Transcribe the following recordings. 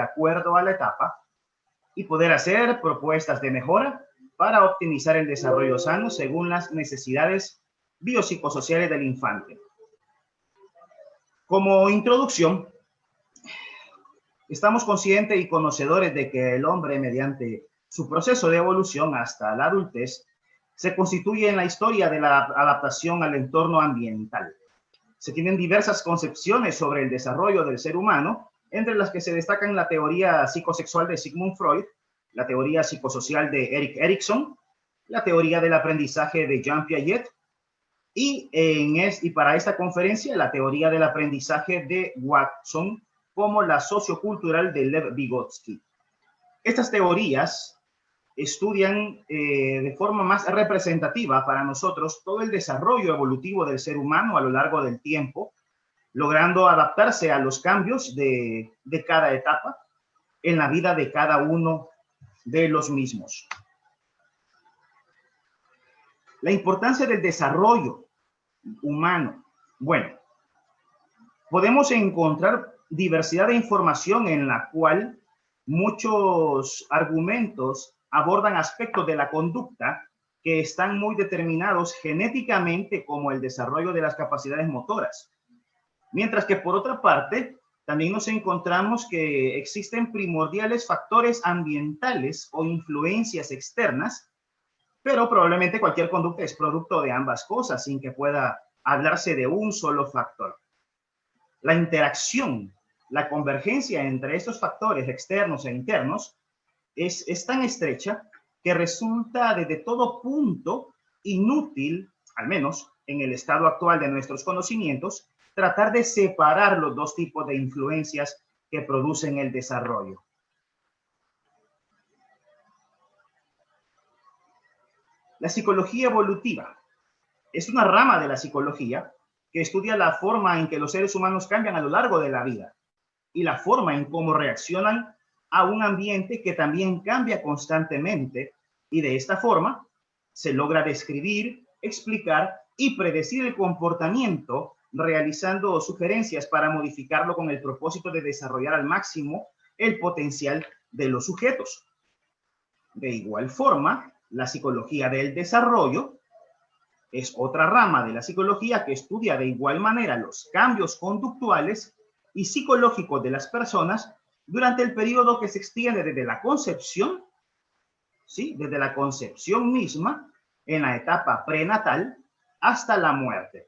acuerdo a la etapa y poder hacer propuestas de mejora para optimizar el desarrollo sano según las necesidades biopsicosociales del infante. Como introducción, estamos conscientes y conocedores de que el hombre, mediante su proceso de evolución hasta la adultez, se constituye en la historia de la adaptación al entorno ambiental. Se tienen diversas concepciones sobre el desarrollo del ser humano, entre las que se destacan la teoría psicosexual de Sigmund Freud, la teoría psicosocial de Erik Erikson, la teoría del aprendizaje de Jean Piaget y para esta conferencia la teoría del aprendizaje de Watson como la sociocultural de Lev Vygotsky. Estas teorías estudian de forma más representativa para nosotros todo el desarrollo evolutivo del ser humano a lo largo del tiempo, logrando adaptarse a los cambios de cada etapa en la vida de cada uno de los mismos. La importancia del desarrollo humano. Bueno, podemos encontrar diversidad de información en la cual muchos argumentos abordan aspectos de la conducta que están muy determinados genéticamente, como el desarrollo de las capacidades motoras. Mientras que por otra parte, también nos encontramos que existen primordiales factores ambientales o influencias externas, pero probablemente cualquier conducta es producto de ambas cosas, sin que pueda hablarse de un solo factor. La interacción, la convergencia entre estos factores externos e internos es tan estrecha que resulta desde todo punto inútil, al menos en el estado actual de nuestros conocimientos, tratar de separar los dos tipos de influencias que producen el desarrollo. La psicología evolutiva es una rama de la psicología que estudia la forma en que los seres humanos cambian a lo largo de la vida y la forma en cómo reaccionan a un ambiente que también cambia constantemente, y de esta forma se logra describir, explicar y predecir el comportamiento, realizando sugerencias para modificarlo con el propósito de desarrollar al máximo el potencial de los sujetos. De igual forma, la psicología del desarrollo es otra rama de la psicología que estudia de igual manera los cambios conductuales y psicológicos de las personas durante el periodo que se extiende desde la concepción, ¿sí? Desde la concepción misma, en la etapa prenatal, hasta la muerte,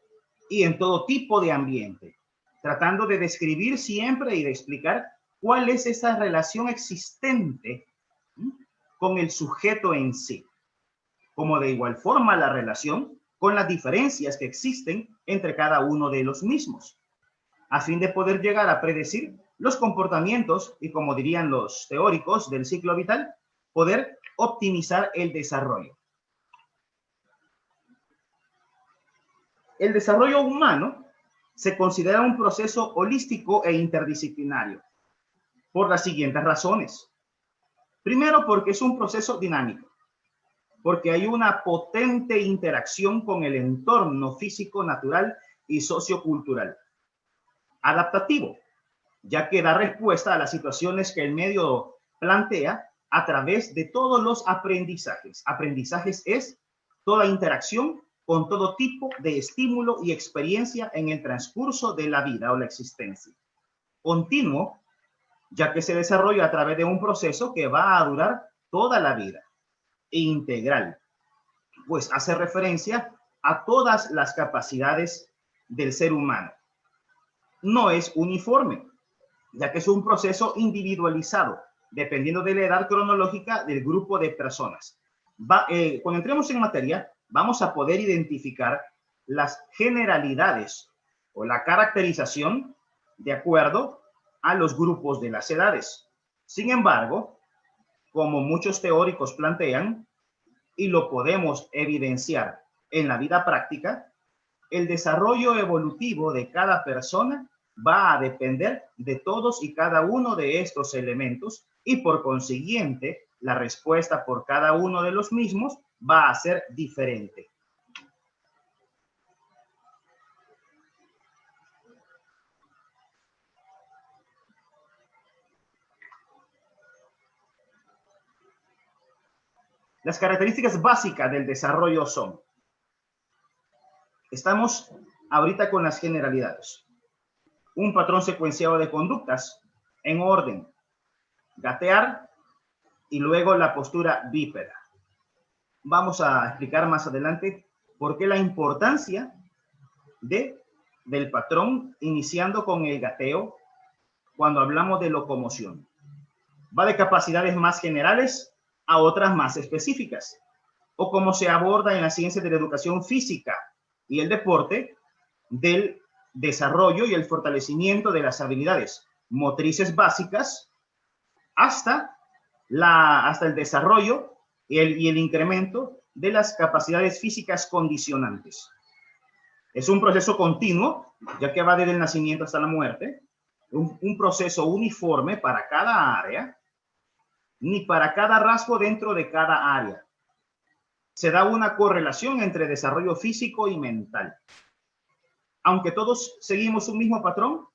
y en todo tipo de ambiente, tratando de describir siempre y de explicar cuál es esa relación existente, ¿sí?, con el sujeto en sí, como de igual forma la relación con las diferencias que existen entre cada uno de los mismos, a fin de poder llegar a predecir los comportamientos y, como dirían los teóricos del ciclo vital, poder optimizar el desarrollo. El desarrollo humano se considera un proceso holístico e interdisciplinario por las siguientes razones. Primero, porque es un proceso dinámico, porque hay una potente interacción con el entorno físico, natural y sociocultural. Adaptativo, ya que da respuesta a las situaciones que el medio plantea a través de todos los aprendizajes. Aprendizajes es toda interacción con todo tipo de estímulo y experiencia en el transcurso de la vida o la existencia. Continuo, ya que se desarrolla a través de un proceso que va a durar toda la vida. Integral, pues hace referencia a todas las capacidades del ser humano. No es uniforme, ya que es un proceso individualizado, dependiendo de la edad cronológica del grupo de personas. Cuando entremos en materia, vamos a poder identificar las generalidades o la caracterización de acuerdo a los grupos de las edades. Sin embargo, como muchos teóricos plantean, y lo podemos evidenciar en la vida práctica, el desarrollo evolutivo de cada persona va a depender de todos y cada uno de estos elementos, y por consiguiente, la respuesta por cada uno de los mismos va a ser diferente. Las características básicas del desarrollo son, estamos ahorita con las generalidades. Un patrón secuenciado de conductas en orden, gatear y luego la postura bípeda. Vamos a explicar más adelante por qué la importancia del patrón iniciando con el gateo cuando hablamos de locomoción. Va de capacidades más generales a otras más específicas, o como se aborda en las ciencias de la educación física y el deporte, del desarrollo y el fortalecimiento de las habilidades motrices básicas hasta el desarrollo y el incremento de las capacidades físicas condicionantes. Es un proceso continuo, ya que va desde el nacimiento hasta la muerte, un proceso uniforme para cada área, ni para cada rasgo dentro de cada área. Se da una correlación entre desarrollo físico y mental. Aunque todos seguimos un mismo patrón,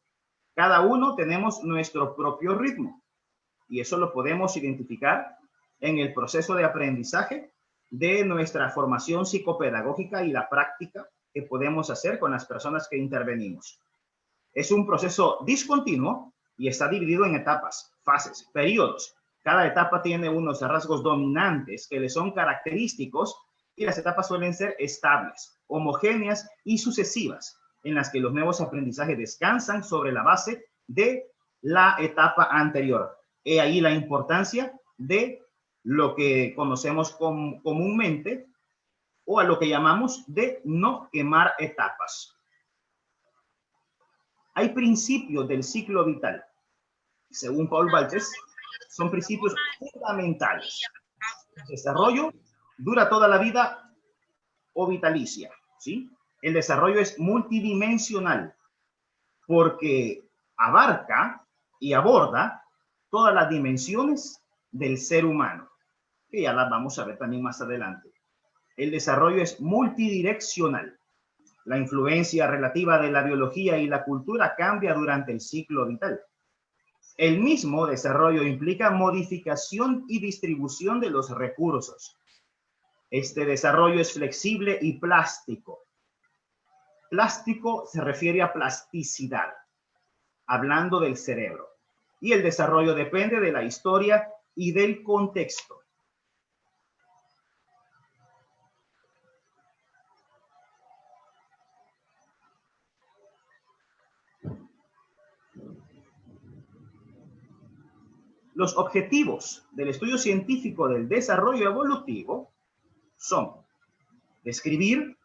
cada uno tenemos nuestro propio ritmo. Y eso lo podemos identificar en el proceso de aprendizaje de nuestra formación psicopedagógica y la práctica que podemos hacer con las personas que intervenimos. Es un proceso discontinuo y está dividido en etapas, fases, periodos. Cada etapa tiene unos rasgos dominantes que le son característicos y las etapas suelen ser estables, homogéneas y sucesivas, en las que los nuevos aprendizajes descansan sobre la base de la etapa anterior. He ahí la importancia de lo que conocemos comúnmente o a lo que llamamos de no quemar etapas. Hay principios del ciclo vital. Según Paul Baltes, son principios fundamentales. El desarrollo dura toda la vida o vitalicia, ¿sí? El desarrollo es multidimensional porque abarca y aborda todas las dimensiones del ser humano, que ya las vamos a ver también más adelante. El desarrollo es multidireccional. La influencia relativa de la biología y la cultura cambia durante el ciclo vital. El mismo desarrollo implica modificación y distribución de los recursos. Este desarrollo es flexible y plástico. Plástico se refiere a plasticidad, hablando del cerebro. Y el desarrollo depende de la historia y del contexto. Los objetivos del estudio científico del desarrollo evolutivo son describir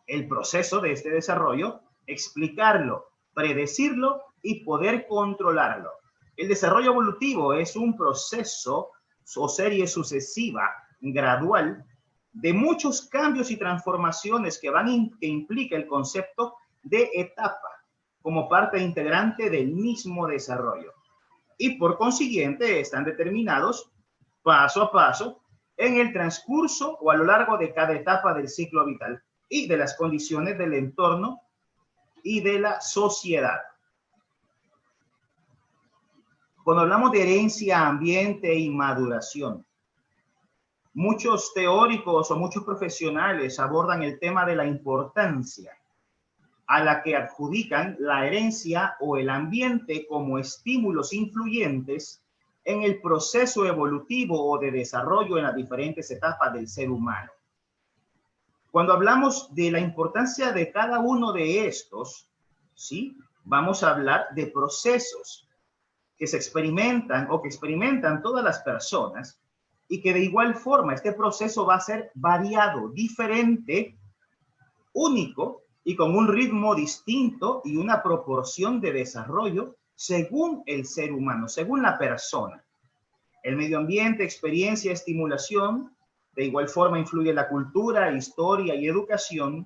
el proceso de este desarrollo, explicarlo, predecirlo y poder controlarlo. El desarrollo evolutivo es un proceso o serie sucesiva, gradual, de muchos cambios y transformaciones que implica el concepto de etapa como parte integrante del mismo desarrollo. Y por consiguiente están determinados paso a paso en el transcurso o a lo largo de cada etapa del ciclo vital y de las condiciones del entorno y de la sociedad. Cuando hablamos de herencia, ambiente y maduración, muchos teóricos o muchos profesionales abordan el tema de la importancia a la que adjudican la herencia o el ambiente como estímulos influyentes en el proceso evolutivo o de desarrollo en las diferentes etapas del ser humano. Cuando hablamos de la importancia de cada uno de estos, ¿sí? Vamos a hablar de procesos que se experimentan o que experimentan todas las personas y que de igual forma este proceso va a ser variado, diferente, único y con un ritmo distinto y una proporción de desarrollo según el ser humano, según la persona. El medio ambiente, experiencia, estimulación, de igual forma influye la cultura, historia y educación,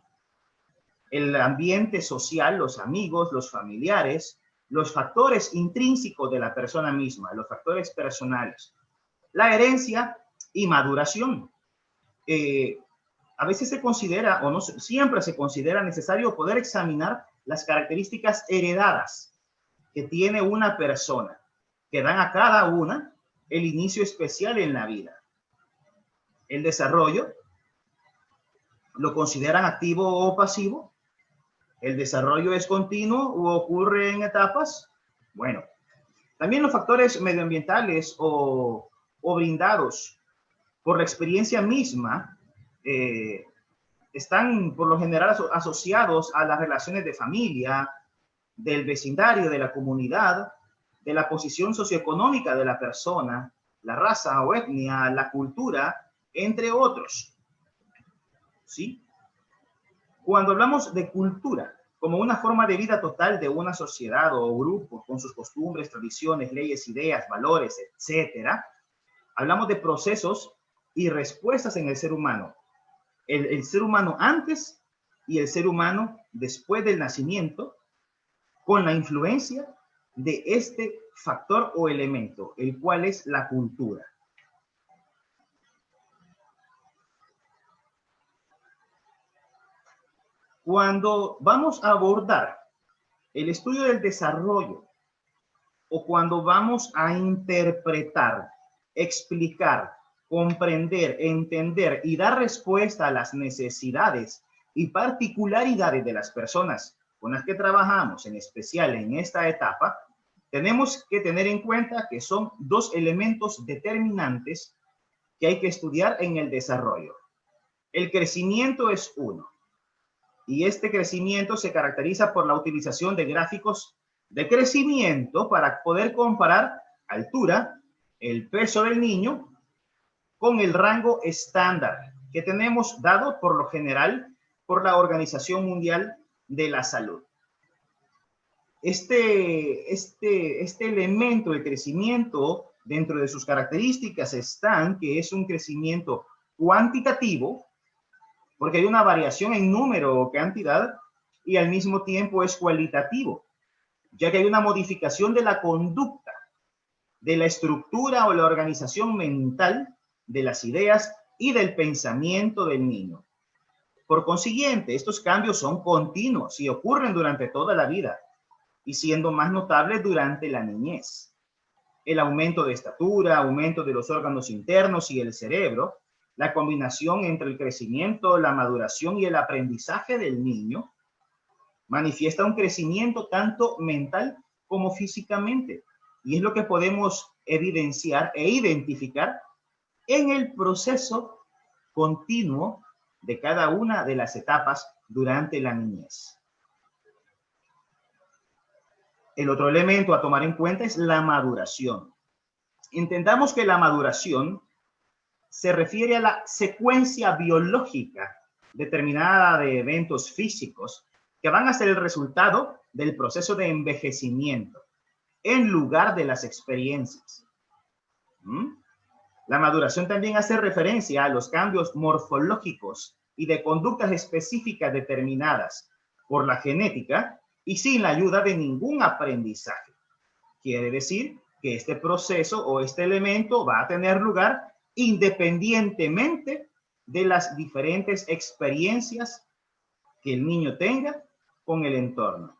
el ambiente social, los amigos, los familiares, los factores intrínsecos de la persona misma, los factores personales, la herencia y maduración. A veces se considera, o no siempre se considera necesario poder examinar las características heredadas que tiene una persona, que dan a cada una el inicio especial en la vida. El desarrollo lo consideran activo o pasivo. El desarrollo es continuo o ocurre en etapas. Bueno, también los factores medioambientales o brindados por la experiencia misma están por lo general asociados a las relaciones de familia, del vecindario, de la comunidad, de la posición socioeconómica de la persona, la raza o etnia, la cultura, entre otros. ¿Sí? Cuando hablamos de cultura como una forma de vida total de una sociedad o grupo, con sus costumbres, tradiciones, leyes, ideas, valores, etcétera, hablamos de procesos y respuestas en el ser humano. El ser humano antes y el ser humano después del nacimiento, con la influencia de este factor o elemento, el cual es la cultura. Cuando vamos a abordar el estudio del desarrollo o cuando vamos a interpretar, explicar, comprender, entender y dar respuesta a las necesidades y particularidades de las personas con las que trabajamos, en especial en esta etapa, tenemos que tener en cuenta que son dos elementos determinantes que hay que estudiar en el desarrollo. El crecimiento es uno, y este crecimiento se caracteriza por la utilización de gráficos de crecimiento para poder comparar altura, el peso del niño, con el rango estándar que tenemos dado por lo general por la Organización Mundial de la Salud. Este elemento de crecimiento, dentro de sus características están que es un crecimiento cuantitativo, porque hay una variación en número o cantidad, y al mismo tiempo es cualitativo, ya que hay una modificación de la conducta, de la estructura o la organización mental, de las ideas y del pensamiento del niño. Por consiguiente, estos cambios son continuos y ocurren durante toda la vida, y siendo más notables durante la niñez. El aumento de estatura, aumento de los órganos internos y el cerebro, la combinación entre el crecimiento, la maduración y el aprendizaje del niño, manifiesta un crecimiento tanto mental como físicamente. Y es lo que podemos evidenciar e identificar en el proceso continuo de cada una de las etapas durante la niñez. El otro elemento a tomar en cuenta es la maduración. Entendamos que la maduración se refiere a la secuencia biológica determinada de eventos físicos que van a ser el resultado del proceso de envejecimiento en lugar de las experiencias. La maduración también hace referencia a los cambios morfológicos y de conductas específicas determinadas por la genética y sin la ayuda de ningún aprendizaje. Quiere decir que este proceso o este elemento va a tener lugar independientemente de las diferentes experiencias que el niño tenga con el entorno.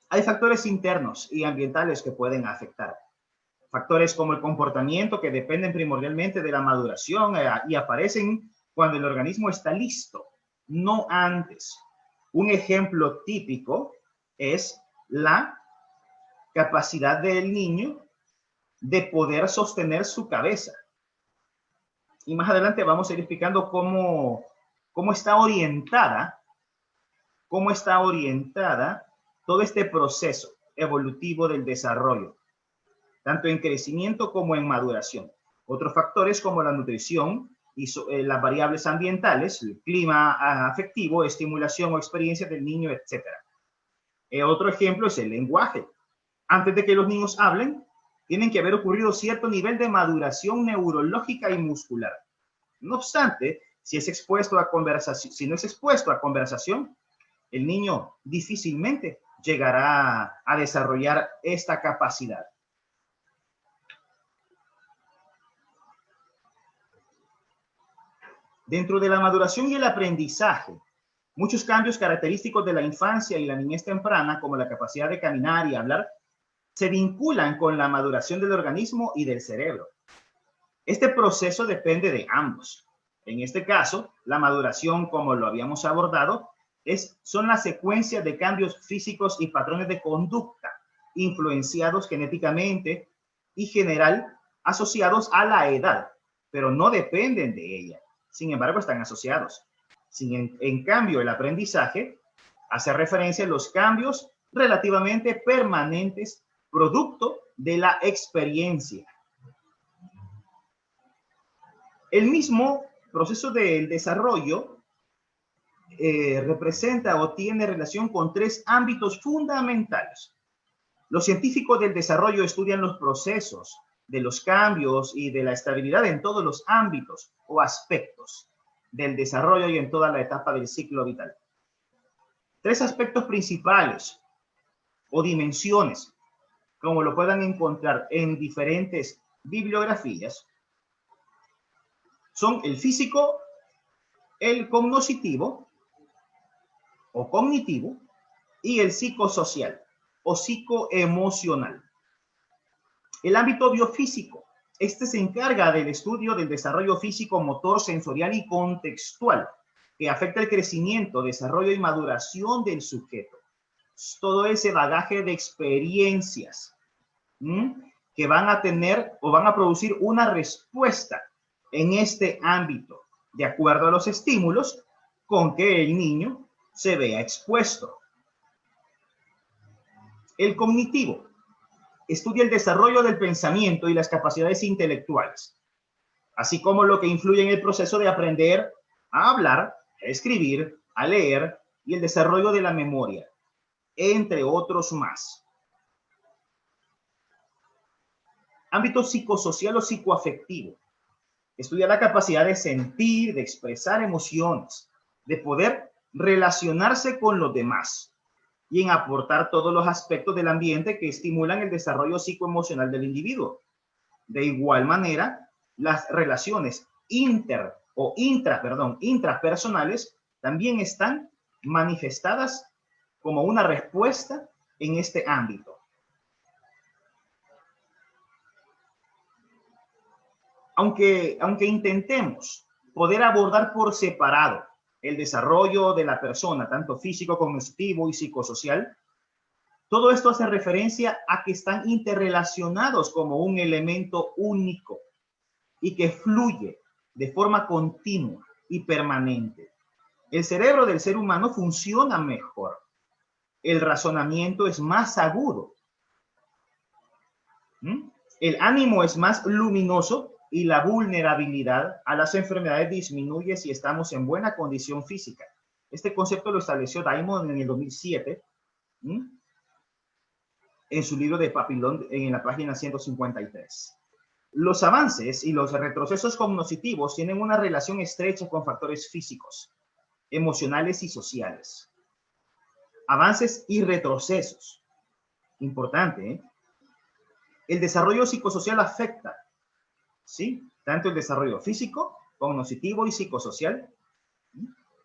Hay factores internos y ambientales que pueden afectar. Factores como el comportamiento que dependen primordialmente de la maduración y aparecen cuando el organismo está listo, no antes. Un ejemplo típico es la capacidad del niño de poder sostener su cabeza. Y más adelante vamos a ir explicando cómo está orientada todo este proceso evolutivo del desarrollo, tanto en crecimiento como en maduración. Otros factores como la nutrición y las variables ambientales, el clima afectivo, estimulación o experiencia del niño, etc. Otro ejemplo es el lenguaje. Antes de que los niños hablen, tienen que haber ocurrido cierto nivel de maduración neurológica y muscular. No obstante, si no es expuesto a conversación, el niño difícilmente llegará a desarrollar esta capacidad. Dentro de la maduración y el aprendizaje, muchos cambios característicos de la infancia y la niñez temprana, como la capacidad de caminar y hablar, se vinculan con la maduración del organismo y del cerebro. Este proceso depende de ambos. En este caso, la maduración, como lo habíamos abordado, son la secuencia de cambios físicos y patrones de conducta influenciados genéticamente y general asociados a la edad, pero no dependen de ella. Sin embargo, están asociados. En cambio, el aprendizaje hace referencia a los cambios relativamente permanentes producto de la experiencia. El mismo proceso del desarrollo representa o tiene relación con tres ámbitos fundamentales. Los científicos del desarrollo estudian los procesos de los cambios y de la estabilidad en todos los ámbitos o aspectos del desarrollo y en toda la etapa del ciclo vital. Tres aspectos principales o dimensiones, como lo puedan encontrar en diferentes bibliografías, son el físico, el cognoscitivo o cognitivo y el psicosocial o psicoemocional. El ámbito biofísico, este se encarga del estudio del desarrollo físico, motor, sensorial y contextual que afecta el crecimiento, desarrollo y maduración del sujeto. Todo ese bagaje de experiencias que van a tener o van a producir una respuesta en este ámbito, de acuerdo a los estímulos con que el niño se vea expuesto. El cognitivo estudia el desarrollo del pensamiento y las capacidades intelectuales, así como lo que influye en el proceso de aprender a hablar, a escribir, a leer y el desarrollo de la memoria, entre otros más. Ámbito psicosocial o psicoafectivo. Estudia la capacidad de sentir, de expresar emociones, de poder relacionarse con los demás y en aportar todos los aspectos del ambiente que estimulan el desarrollo psicoemocional del individuo. De igual manera, las relaciones intrapersonales también están manifestadas como una respuesta en este ámbito. Aunque intentemos poder abordar por separado el desarrollo de la persona, tanto físico, cognitivo y psicosocial, todo esto hace referencia a que están interrelacionados como un elemento único y que fluye de forma continua y permanente. El cerebro del ser humano funciona mejor. El razonamiento es más agudo. El ánimo es más luminoso y la vulnerabilidad a las enfermedades disminuye si estamos en buena condición física. Este concepto lo estableció Diamond en el 2007, en su libro de Papillon, en la página 153. Los avances y los retrocesos cognitivos tienen una relación estrecha con factores físicos, emocionales y sociales. Avances y retrocesos. Importante, ¿eh? El desarrollo psicosocial afecta, ¿sí?, tanto el desarrollo físico, cognitivo y psicosocial,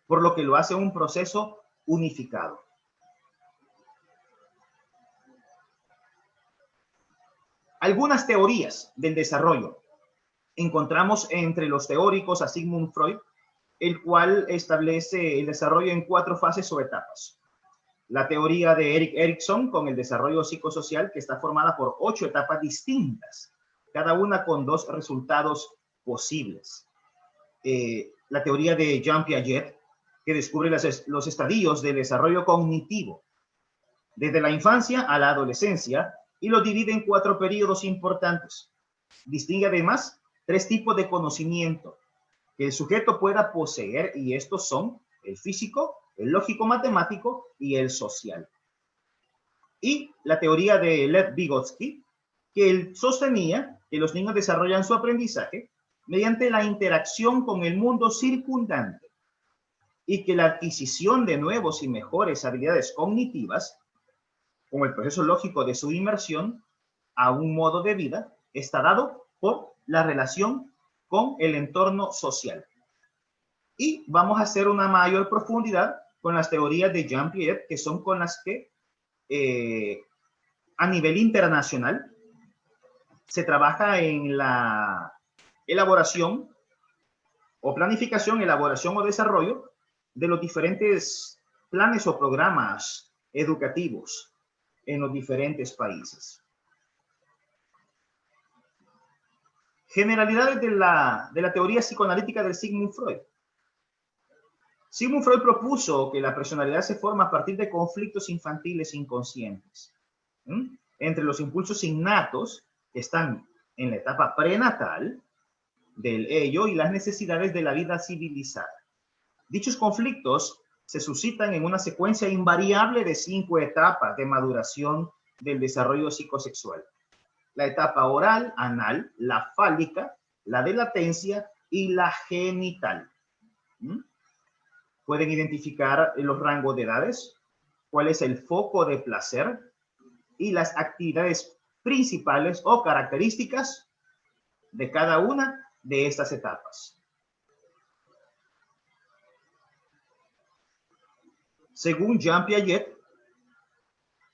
por lo que lo hace un proceso unificado. Algunas teorías del desarrollo. Encontramos entre los teóricos a Sigmund Freud, el cual establece el desarrollo en 4 fases o etapas. La teoría de Erik Erikson con el desarrollo psicosocial, que está formada por 8 etapas distintas, cada una con 2 resultados posibles. La teoría de Jean Piaget, que descubre los estadios del desarrollo cognitivo, desde la infancia a la adolescencia, y lo divide en 4 periodos importantes. Distingue además 3 tipos de conocimiento que el sujeto pueda poseer, y estos son el físico, el lógico-matemático y el social. Y la teoría de Lev Vygotsky, que él sostenía que los niños desarrollan su aprendizaje mediante la interacción con el mundo circundante y que la adquisición de nuevos y mejores habilidades cognitivas, como el proceso lógico de su inmersión a un modo de vida, está dado por la relación con el entorno social. Y vamos a hacer una mayor profundidad con las teorías de Jean Piaget, que son con las que a nivel internacional, se trabaja en la elaboración o planificación, elaboración o desarrollo de los diferentes planes o programas educativos en los diferentes países. Generalidades de la teoría psicoanalítica de Sigmund Freud. Sigmund Freud propuso que la personalidad se forma a partir de conflictos infantiles inconscientes entre los impulsos innatos que están en la etapa prenatal del ello y las necesidades de la vida civilizada. Dichos conflictos se suscitan en una secuencia invariable de 5 etapas de maduración del desarrollo psicosexual. La etapa oral, anal, la fálica, la de latencia y la genital. Pueden identificar los rangos de edades, cuál es el foco de placer y las actividades principales o características de cada una de estas etapas. Según Jean Piaget,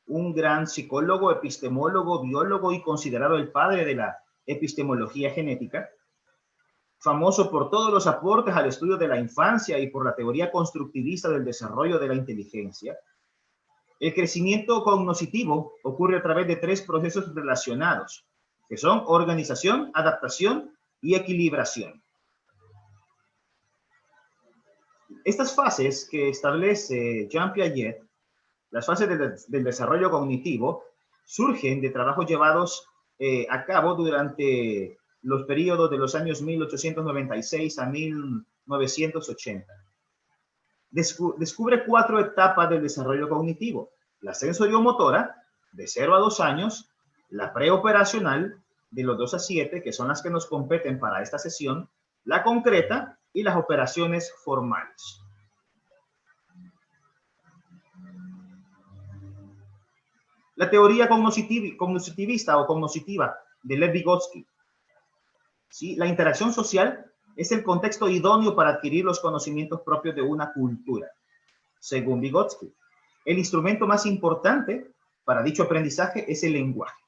un gran psicólogo, epistemólogo, biólogo y considerado el padre de la epistemología genética, famoso por todos los aportes al estudio de la infancia y por la teoría constructivista del desarrollo de la inteligencia, el crecimiento cognoscitivo ocurre a través de 3 procesos relacionados, que son organización, adaptación y equilibración. Estas fases que establece Jean Piaget, las fases del desarrollo cognitivo, surgen de trabajos llevados a cabo durante los periodos de los años 1896 a 1980. Descubre 4 etapas del desarrollo cognitivo: la sensoriomotora, de 0 a 2 años, la preoperacional, de los 2 a 7, que son las que nos competen para esta sesión, la concreta y las operaciones formales. La teoría cognitivista o cognoscitiva de Lev Vygotsky. ¿Sí? La interacción social es el contexto idóneo para adquirir los conocimientos propios de una cultura. Según Vygotsky, el instrumento más importante para dicho aprendizaje es el lenguaje,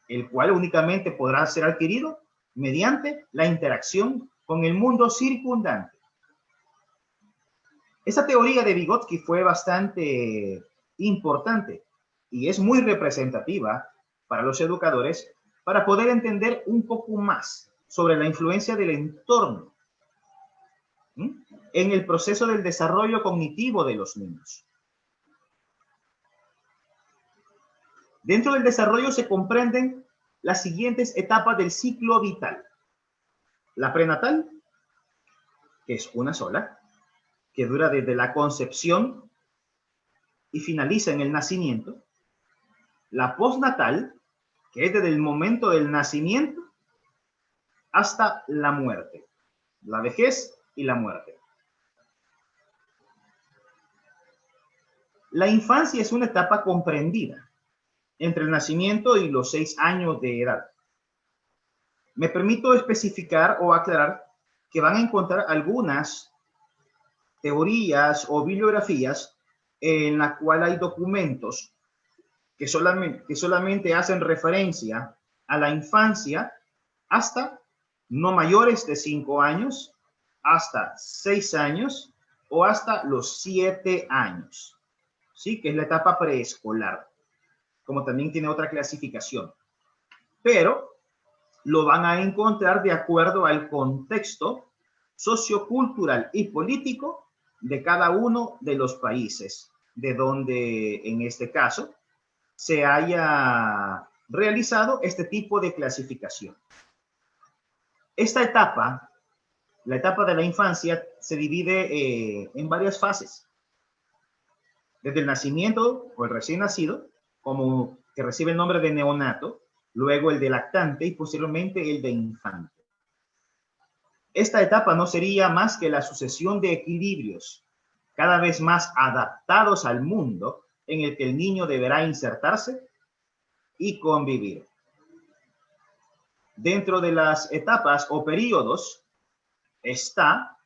el cual únicamente podrá ser adquirido mediante la interacción con el mundo circundante. Esta teoría de Vygotsky fue bastante importante y es muy representativa para los educadores para poder entender un poco más sobre la influencia del entorno en el proceso del desarrollo cognitivo de los niños. Dentro del desarrollo se comprenden las siguientes etapas del ciclo vital. La prenatal, que es una sola, que dura desde la concepción y finaliza en el nacimiento. La postnatal, que es desde el momento del nacimiento hasta la muerte, la vejez y la muerte. La infancia es una etapa comprendida entre el nacimiento y los 6 años de edad. Me permito especificar o aclarar que van a encontrar algunas teorías o bibliografías en la cual hay documentos que solamente hacen referencia a la infancia hasta no mayores de 5 años, hasta 6 años o hasta los 7 años, ¿sí? Que es la etapa preescolar, como también tiene otra clasificación. Pero lo van a encontrar de acuerdo al contexto sociocultural y político de cada uno de los países, de donde en este caso se haya realizado este tipo de clasificación. Esta etapa, la etapa de la infancia, se divide en varias fases. Desde el nacimiento o el recién nacido, como que recibe el nombre de neonato, luego el de lactante y posteriormente el de infante. Esta etapa no sería más que la sucesión de equilibrios cada vez más adaptados al mundo en el que el niño deberá insertarse y convivir. Dentro de las etapas o periodos está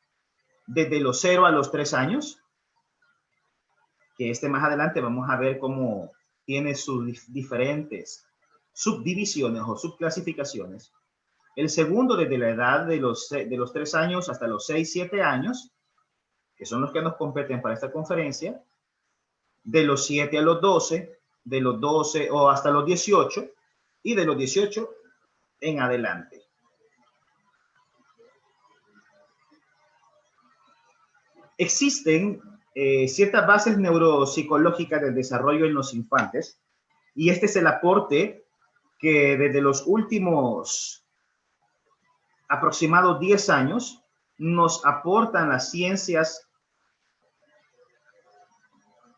desde los 0 a los 3 años, que más adelante vamos a ver cómo tiene sus diferentes subdivisiones o subclasificaciones. El segundo desde la edad de los 3 años hasta los 6, 7 años, que son los que nos competen para esta conferencia, de los 7 a los 12, de los 12 o hasta los 18 y de los 18 en adelante. Existen ciertas bases neuropsicológicas del desarrollo en los infantes, y este es el aporte que desde los últimos aproximados 10 años nos aportan las ciencias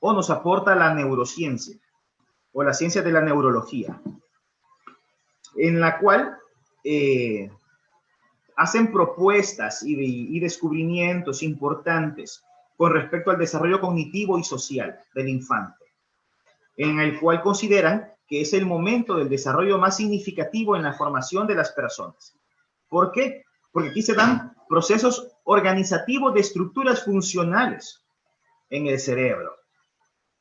o nos aporta la neurociencia o la ciencia de la neurología, en la cual hacen propuestas y descubrimientos importantes con respecto al desarrollo cognitivo y social del infante, en el cual consideran que es el momento del desarrollo más significativo en la formación de las personas. ¿Por qué? Porque aquí se dan procesos organizativos de estructuras funcionales en el cerebro,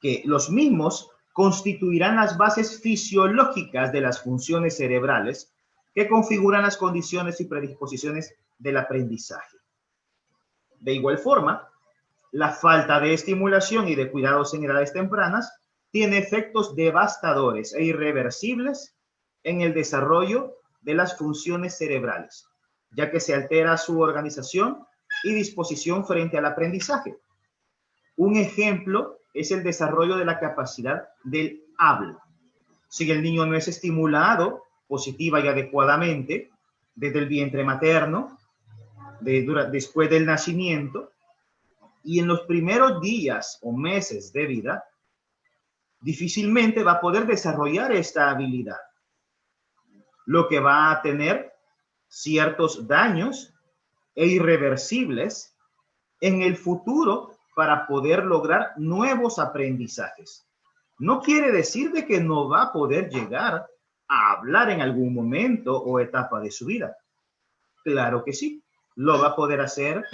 que los mismos constituirán las bases fisiológicas de las funciones cerebrales que configuran las condiciones y predisposiciones del aprendizaje. De igual forma, la falta de estimulación y de cuidados en edades tempranas tiene efectos devastadores e irreversibles en el desarrollo de las funciones cerebrales, ya que se altera su organización y disposición frente al aprendizaje. Un ejemplo es el desarrollo de la capacidad del habla. Si el niño no es estimulado positiva y adecuadamente desde el vientre materno, después del nacimiento y en los primeros días o meses de vida, difícilmente va a poder desarrollar esta habilidad, lo que va a tener ciertos daños e irreversibles en el futuro para poder lograr nuevos aprendizajes. No quiere decir de que no va a poder llegar a hablar en algún momento o etapa de su vida. Claro que sí, lo va a poder hacer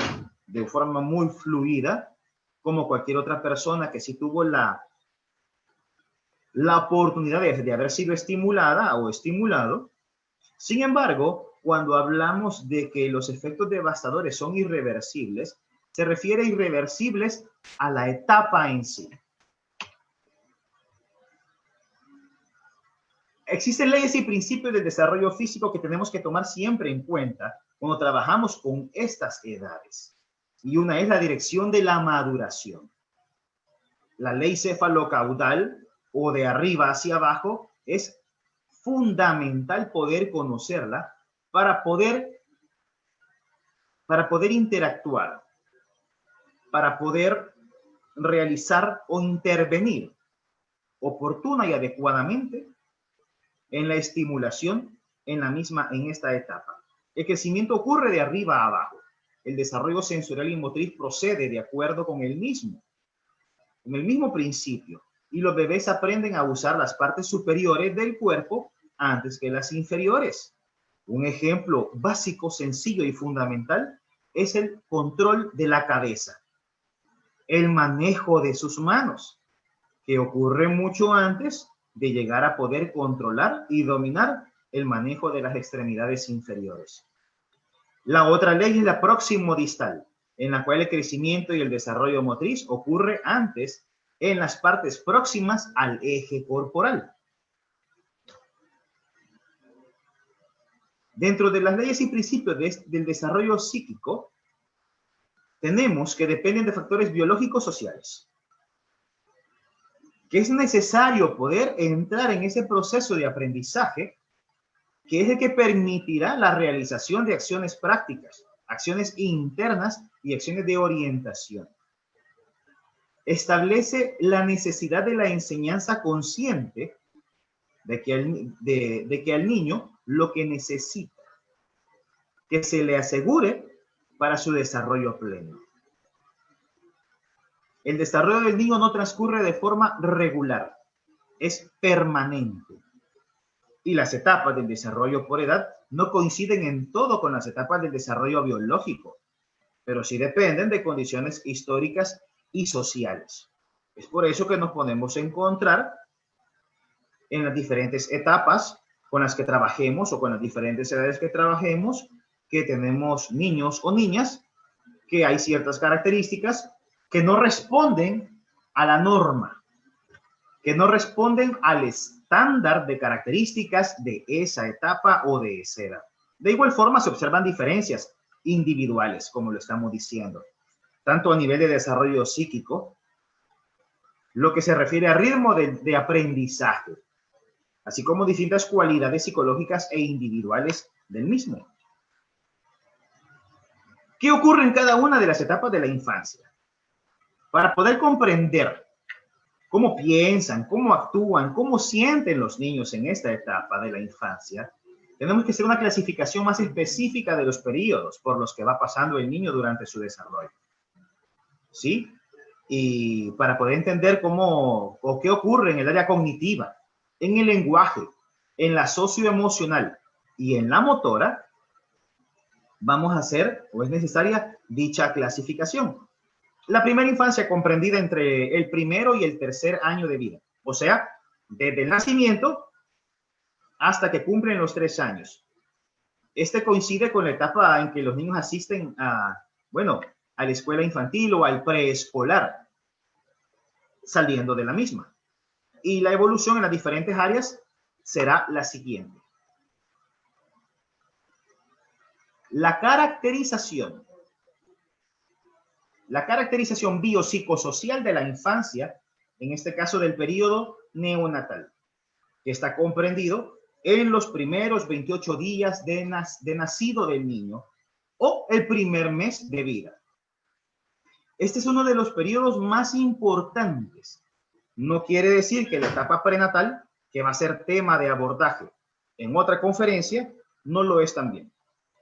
de forma muy fluida, como cualquier otra persona que sí tuvo la oportunidad de haber sido estimulada o estimulado. Sin embargo, cuando hablamos de que los efectos devastadores son irreversibles, se refiere a irreversibles a la etapa en sí. Existen leyes y principios del desarrollo físico que tenemos que tomar siempre en cuenta cuando trabajamos con estas edades. Y una es la dirección de la maduración. La ley cefalocaudal o de arriba hacia abajo es fundamental poder conocerla para poder interactuar, para poder realizar o intervenir oportuna y adecuadamente en la estimulación en esta etapa. El crecimiento ocurre de arriba a abajo. El desarrollo sensorial y motriz procede de acuerdo con el mismo principio, y los bebés aprenden a usar las partes superiores del cuerpo antes que las inferiores. Un ejemplo básico, sencillo y fundamental es el control de la cabeza, el manejo de sus manos, que ocurre mucho antes de llegar a poder controlar y dominar el manejo de las extremidades inferiores. La otra ley es la proximodistal, en la cual el crecimiento y el desarrollo motriz ocurre antes en las partes próximas al eje corporal. Dentro de las leyes y principios del desarrollo psíquico, tenemos que dependen de factores biológicos sociales, que es necesario poder entrar en ese proceso de aprendizaje, que es el que permitirá la realización de acciones prácticas, acciones internas y acciones de orientación. Establece la necesidad de la enseñanza consciente de que al niño lo que necesita, que se le asegure para su desarrollo pleno. El desarrollo del niño no transcurre de forma regular, es permanente. Y las etapas del desarrollo por edad no coinciden en todo con las etapas del desarrollo biológico, pero sí dependen de condiciones históricas y sociales. Es por eso que nos podemos encontrar en las diferentes etapas con las que trabajemos o con las diferentes edades que trabajemos, que tenemos niños o niñas, que hay ciertas características que no responden a la norma, que no responden al estándar de características de esa etapa o de esa edad. De igual forma, se observan diferencias individuales, como lo estamos diciendo, tanto a nivel de desarrollo psíquico, lo que se refiere a ritmo de aprendizaje, así como distintas cualidades psicológicas e individuales del mismo. ¿Qué ocurre en cada una de las etapas de la infancia? Para poder comprender cómo piensan, cómo actúan, cómo sienten los niños en esta etapa de la infancia, tenemos que hacer una clasificación más específica de los periodos por los que va pasando el niño durante su desarrollo. ¿Sí? Y para poder entender cómo o qué ocurre en el área cognitiva, en el lenguaje, en la socioemocional y en la motora, vamos a hacer o es necesaria dicha clasificación. La primera infancia comprendida entre el primero y el tercer año de vida, o sea, desde el nacimiento hasta que cumplen los 3 años. Este coincide con la etapa en que los niños asisten a la escuela infantil o al preescolar, saliendo de la misma. Y la evolución en las diferentes áreas será la siguiente. La caracterización biopsicosocial de la infancia, en este caso del periodo neonatal, que está comprendido en los primeros 28 días de nacido del niño o el primer mes de vida. Este es uno de los periodos más importantes. No quiere decir que la etapa prenatal, que va a ser tema de abordaje en otra conferencia, no lo es también.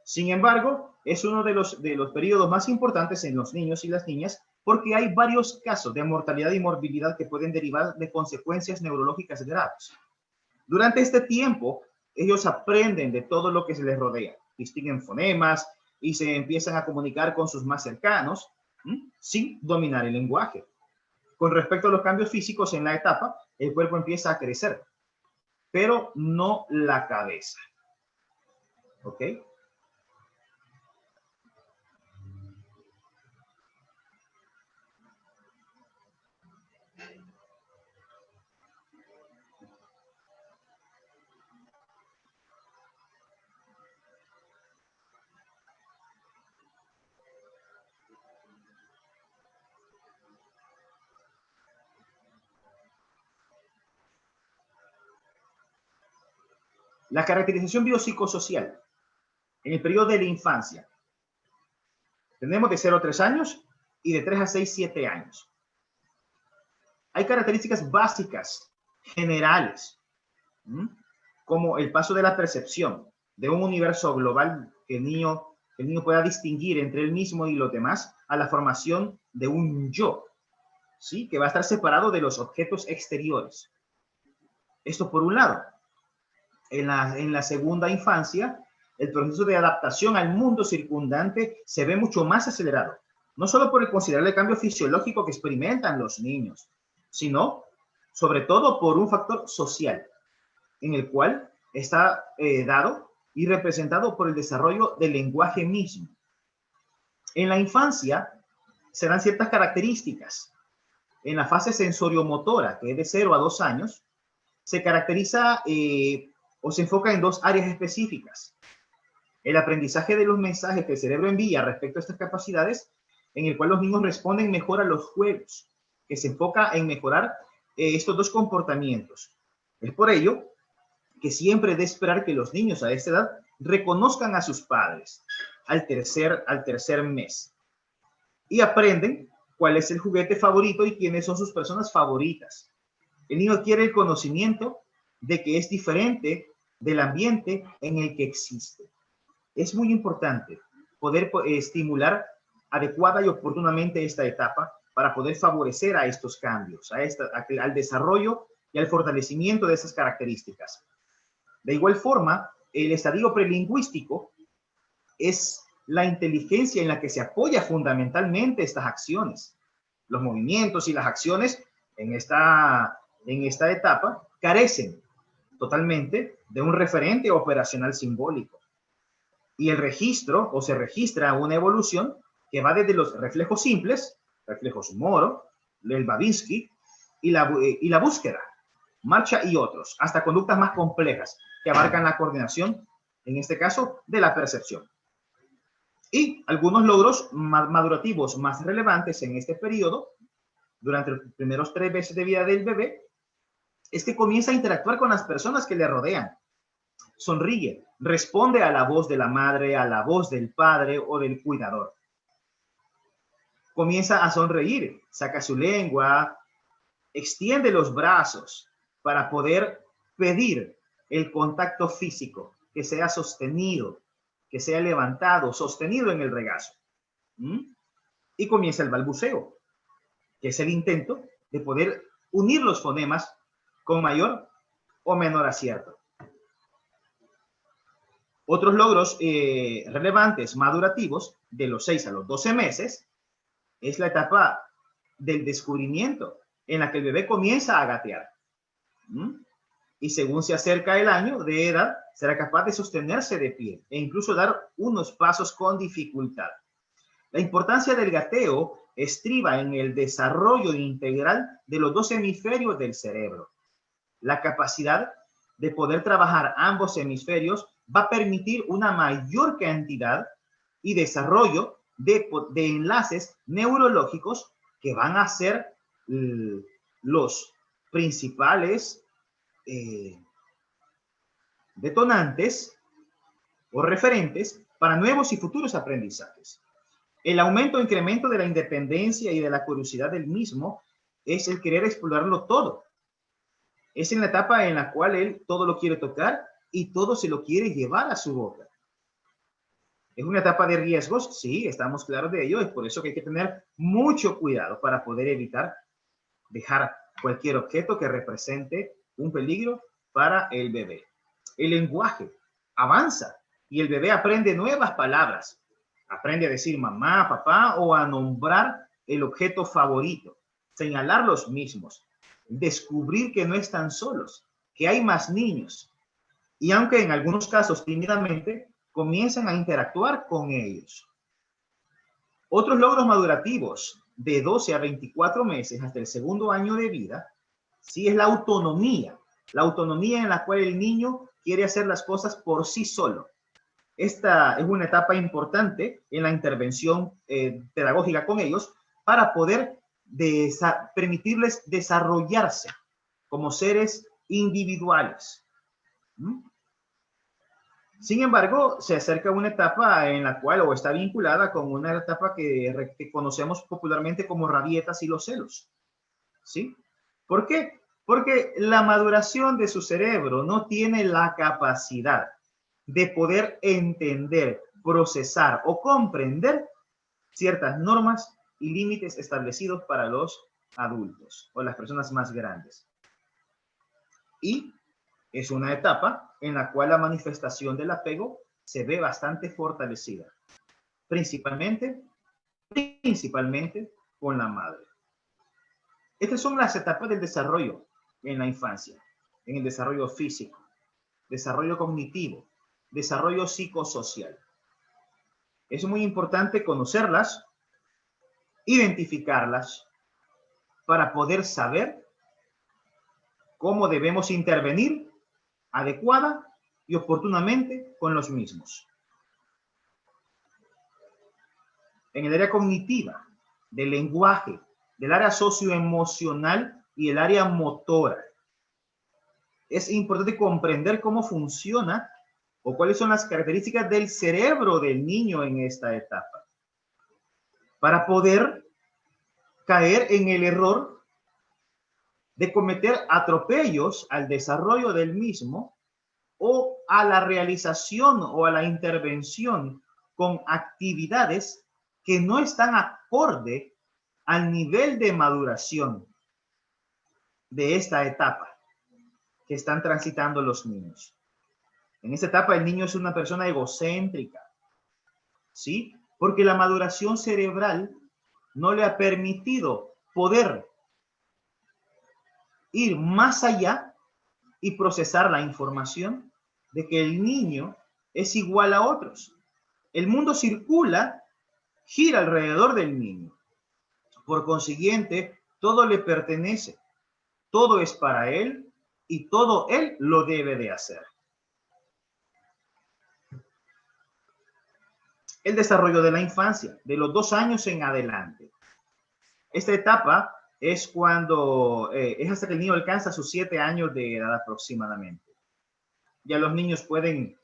Sin embargo, es uno de los periodos más importantes en los niños y las niñas porque hay varios casos de mortalidad y morbilidad que pueden derivar de consecuencias neurológicas graves. Durante este tiempo, ellos aprenden de todo lo que se les rodea, distinguen fonemas y se empiezan a comunicar con sus más cercanos sin dominar el lenguaje. Con respecto a los cambios físicos en la etapa, el cuerpo empieza a crecer, pero no la cabeza. ¿Ok? La caracterización biopsicosocial en el periodo de la infancia. Tenemos de 0 a 3 años y de 3 a 6, 7 años. Hay características básicas, generales, como el paso de la percepción de un universo global que el niño pueda distinguir entre él mismo y los demás, a la formación de un yo, ¿sí? Que va a estar separado de los objetos exteriores. Esto por un lado. En la segunda infancia, el proceso de adaptación al mundo circundante se ve mucho más acelerado, no solo por el considerable cambio fisiológico que experimentan los niños, sino sobre todo por un factor social, en el cual está dado y representado por el desarrollo del lenguaje mismo. En la infancia se dan ciertas características. En la fase sensoriomotora, que es de 0 a 2 años, se caracteriza o se enfoca en 2 áreas específicas. El aprendizaje de los mensajes que el cerebro envía respecto a estas capacidades, en el cual los niños responden mejor a los juegos, que se enfoca en mejorar estos 2 comportamientos. Es por ello que siempre es de esperar que los niños a esta edad reconozcan a sus padres al tercer mes y aprenden cuál es el juguete favorito y quiénes son sus personas favoritas. El niño quiere el conocimiento de que es diferente del ambiente en el que existe. Es muy importante poder estimular adecuada y oportunamente esta etapa para poder favorecer a estos cambios, al desarrollo y al fortalecimiento de esas características. De igual forma, el estadio prelingüístico es la inteligencia en la que se apoya fundamentalmente estas acciones. Los movimientos y las acciones en esta etapa carecen totalmente de un referente operacional simbólico. Y el registro, o se registra una evolución que va desde los reflejos simples, reflejos Moro, el Babinski, y la búsqueda, marcha y otros, hasta conductas más complejas que abarcan la coordinación, en este caso, de la percepción. Y algunos logros madurativos más relevantes en este periodo, durante los primeros 3 meses de vida del bebé, es que comienza a interactuar con las personas que le rodean. Sonríe, responde a la voz de la madre, a la voz del padre o del cuidador. Comienza a sonreír, saca su lengua, extiende los brazos para poder pedir el contacto físico, que sea sostenido, que sea levantado, sostenido en el regazo. Y comienza el balbuceo, que es el intento de poder unir los fonemas con mayor o menor acierto. Otros logros relevantes, madurativos, de los 6 a los 12 meses, es la etapa del descubrimiento, en la que el bebé comienza a gatear. Y según se acerca el año de edad, será capaz de sostenerse de pie e incluso dar unos pasos con dificultad. La importancia del gateo estriba en el desarrollo integral de los 2 hemisferios del cerebro. La capacidad de poder trabajar ambos hemisferios va a permitir una mayor cantidad y desarrollo de enlaces neurológicos que van a ser los principales detonantes o referentes para nuevos y futuros aprendizajes. El aumento o incremento de la independencia y de la curiosidad del mismo es el querer explorarlo todo. Es en la etapa en la cual él todo lo quiere tocar y todo se lo quiere llevar a su boca. ¿Es una etapa de riesgos? Sí, estamos claros de ello. Es por eso que hay que tener mucho cuidado para poder evitar dejar cualquier objeto que represente un peligro para el bebé. El lenguaje avanza y el bebé aprende nuevas palabras. Aprende a decir mamá, papá o a nombrar el objeto favorito, señalar los mismos, descubrir que no están solos, que hay más niños. Y aunque en algunos casos tímidamente, comienzan a interactuar con ellos. Otros logros madurativos de 12 a 24 meses hasta el segundo año de vida, sí, es la autonomía en la cual el niño quiere hacer las cosas por sí solo. Esta es una etapa importante en la intervención pedagógica con ellos para poder permitirles desarrollarse como seres individuales. Sin embargo, se acerca una etapa en la cual, o está vinculada con una etapa que conocemos popularmente como rabietas y los celos. ¿Sí? ¿Por qué? Porque la maduración de su cerebro no tiene la capacidad de poder entender, procesar o comprender ciertas normas y límites establecidos para los adultos o las personas más grandes. Y es una etapa en la cual la manifestación del apego se ve bastante fortalecida, principalmente con la madre. Estas son las etapas del desarrollo en la infancia, en el desarrollo físico, desarrollo cognitivo, desarrollo psicosocial. Es muy importante conocerlas, identificarlas, para poder saber cómo debemos intervenir adecuada y oportunamente con los mismos. En el área cognitiva, del lenguaje, del área socioemocional y el área motora, es importante comprender cómo funciona o cuáles son las características del cerebro del niño en esta etapa, para poder caer en el error de cometer atropellos al desarrollo del mismo o a la realización o a la intervención con actividades que no están acorde al nivel de maduración de esta etapa que están transitando los niños. En esta etapa el niño es una persona egocéntrica, ¿sí? Porque la maduración cerebral no le ha permitido poder ir más allá y procesar la información de que el niño es igual a otros. El mundo gira alrededor del niño. Por consiguiente, todo le pertenece, todo es para él y todo él lo debe de hacer. El desarrollo de la infancia, de los 2 años en adelante. Esta etapa es cuando es hasta que el niño alcanza sus 7 años de edad aproximadamente. Ya los niños pueden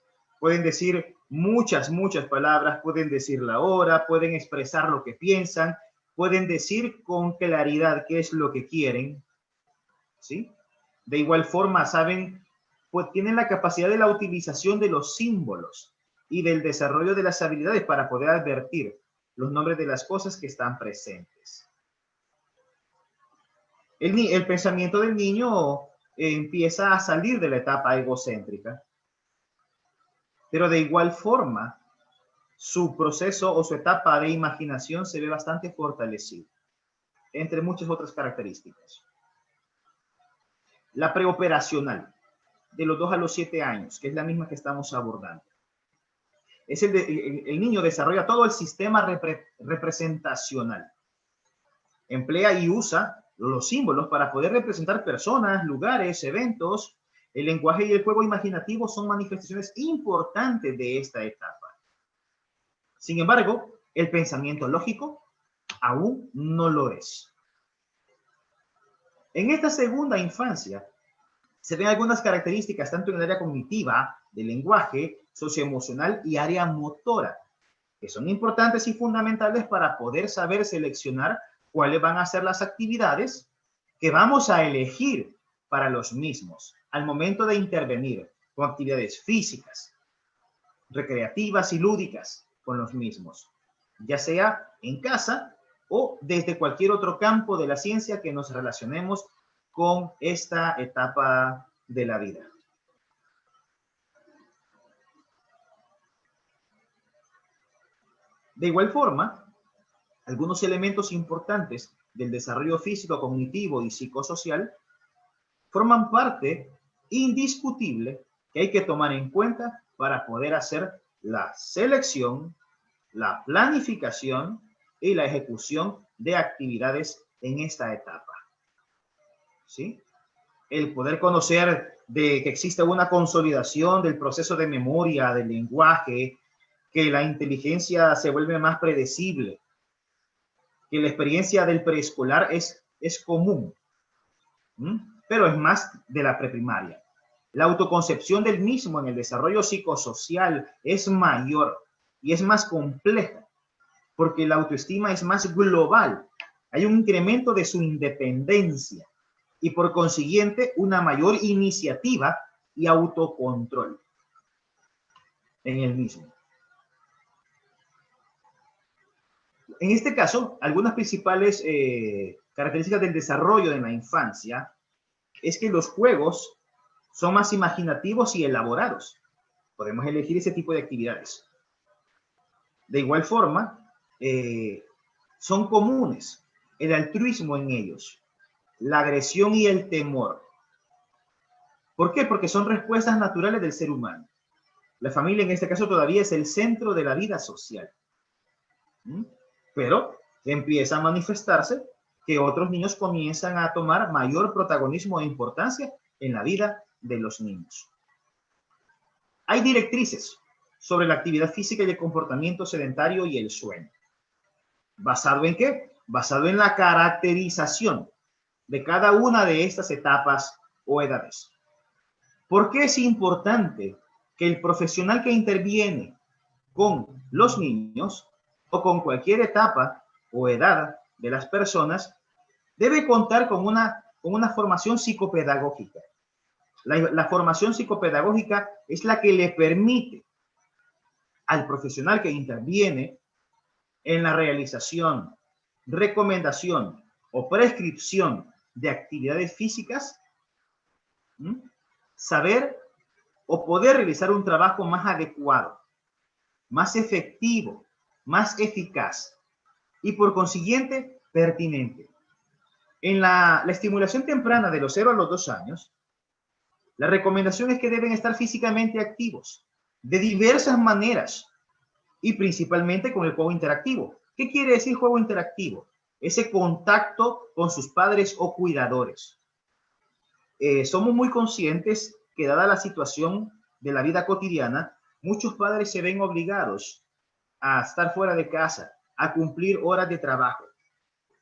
decir muchas palabras, pueden decir la hora, pueden expresar lo que piensan, pueden decir con claridad qué es lo que quieren, ¿sí? De igual forma, pues tienen la capacidad de la utilización de los símbolos y del desarrollo de las habilidades para poder advertir los nombres de las cosas que están presentes. El pensamiento del niño empieza a salir de la etapa egocéntrica, pero de igual forma, su proceso o su etapa de imaginación se ve bastante fortalecido, entre muchas otras características. La preoperacional, de los 2 a los 7 años, que es la misma que estamos abordando. El niño desarrolla todo el sistema representacional. Emplea y usa los símbolos para poder representar personas, lugares, eventos. El lenguaje y el juego imaginativo son manifestaciones importantes de esta etapa. Sin embargo, el pensamiento lógico aún no lo es. En esta segunda infancia se ven algunas características tanto en el área cognitiva, del lenguaje, socioemocional y área motora, que son importantes y fundamentales para poder saber seleccionar cuáles van a ser las actividades que vamos a elegir para los mismos al momento de intervenir con actividades físicas, recreativas y lúdicas con los mismos, ya sea en casa o desde cualquier otro campo de la ciencia que nos relacionemos con esta etapa de la vida. De igual forma, algunos elementos importantes del desarrollo físico, cognitivo y psicosocial forman parte indiscutible que hay que tomar en cuenta para poder hacer la selección, la planificación y la ejecución de actividades en esta etapa. ¿Sí? El poder conocer de que existe una consolidación del proceso de memoria, del lenguaje, que la inteligencia se vuelve más predecible, que la experiencia del preescolar es común, pero es más de la preprimaria. La autoconcepción del mismo en el desarrollo psicosocial es mayor y es más compleja, porque la autoestima es más global. Hay un incremento de su independencia y por consiguiente una mayor iniciativa y autocontrol en el mismo. En este caso, algunas principales características del desarrollo de la infancia es que los juegos son más imaginativos y elaborados. Podemos elegir ese tipo de actividades. De igual forma, son comunes el altruismo en ellos, la agresión y el temor. ¿Por qué? Porque son respuestas naturales del ser humano. La familia en este caso todavía es el centro de la vida social. Pero empieza a manifestarse que otros niños comienzan a tomar mayor protagonismo e importancia en la vida de los niños. Hay directrices sobre la actividad física y el comportamiento sedentario y el sueño. ¿Basado en qué? Basado en la caracterización de cada una de estas etapas o edades. ¿Por qué es importante que el profesional que interviene con los niños o con cualquier etapa o edad de las personas debe contar con una formación psicopedagógica? La formación psicopedagógica es la que le permite al profesional que interviene en la realización, recomendación o prescripción de actividades físicas, saber o poder realizar un trabajo más adecuado, más efectivo, más eficaz y por consiguiente pertinente. En la estimulación temprana de los 0 a los 2 años, La recomendación es que deben estar físicamente activos de diversas maneras y principalmente con el juego interactivo. ¿Qué quiere decir juego interactivo? Ese contacto con sus padres o cuidadores. Somos muy conscientes que dada la situación de la vida cotidiana, muchos padres se ven obligados a estar fuera de casa, a cumplir horas de trabajo.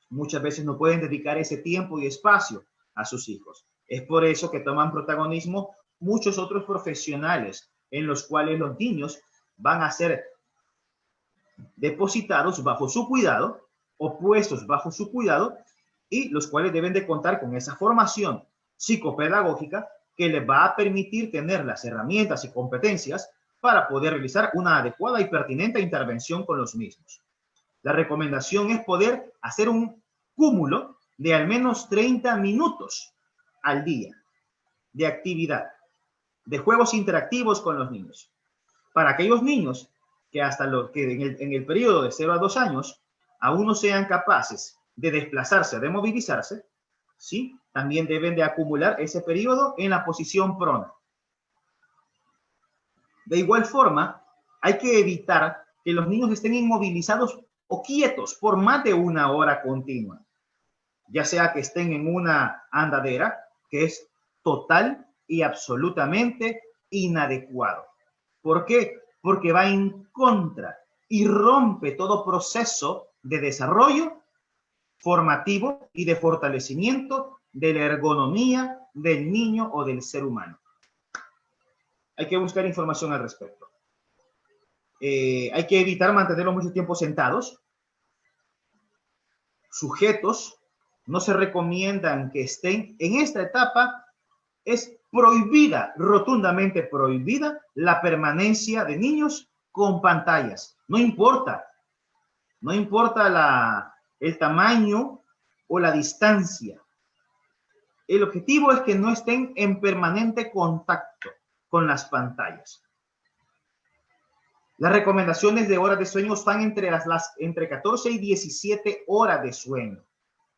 Muchas veces no pueden dedicar ese tiempo y espacio a sus hijos. Es por eso que toman protagonismo muchos otros profesionales en los cuales los niños van a ser depositados bajo su cuidado o puestos bajo su cuidado y los cuales deben de contar con esa formación psicopedagógica que les va a permitir tener las herramientas y competencias para poder realizar una adecuada y pertinente intervención con los mismos. La recomendación es poder hacer un cúmulo de al menos 30 minutos al día de actividad, de juegos interactivos con los niños. Para aquellos niños que hasta los que en el periodo de 0 a 2 años aún no sean capaces de desplazarse, de movilizarse, ¿sí? También deben de acumular ese periodo en la posición prona. De igual forma, hay que evitar que los niños estén inmovilizados o quietos por más de una hora continua, ya sea que estén en una andadera, que es total y absolutamente inadecuado. ¿Por qué? Porque va en contra y rompe todo proceso de desarrollo formativo y de fortalecimiento de la ergonomía del niño o del ser humano. Hay que buscar información al respecto. Hay que evitar mantenerlos mucho tiempo sentados, sujetos. No se recomiendan que estén en esta etapa. Es prohibida, rotundamente prohibida, la permanencia de niños con pantallas. No importa el tamaño o la distancia. El objetivo es que no estén en permanente contacto con las pantallas. Las recomendaciones de horas de sueño están entre 14 y 17 horas de sueño,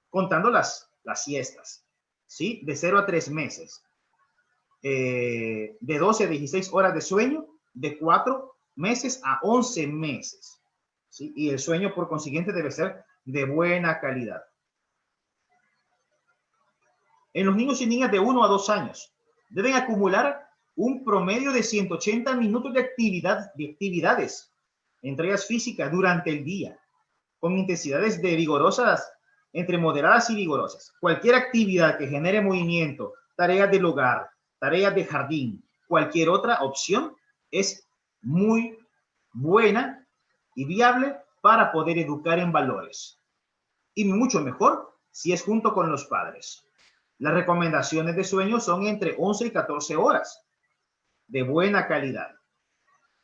contando las siestas, ¿sí? De 0 a 3 meses. De 12 a 16 horas de sueño, de 4 meses a 11 meses, ¿sí? Y el sueño, por consiguiente, debe ser de buena calidad. En los niños y niñas de 1 a 2 años, deben acumular un promedio de 180 minutos de actividades, entre ellas físicas, durante el día, con intensidades de vigorosas, entre moderadas y vigorosas. Cualquier actividad que genere movimiento, tareas del hogar, tareas de jardín, cualquier otra opción es muy buena y viable para poder educar en valores. Y mucho mejor si es junto con los padres. Las recomendaciones de sueño son entre 11 y 14 horas de buena calidad.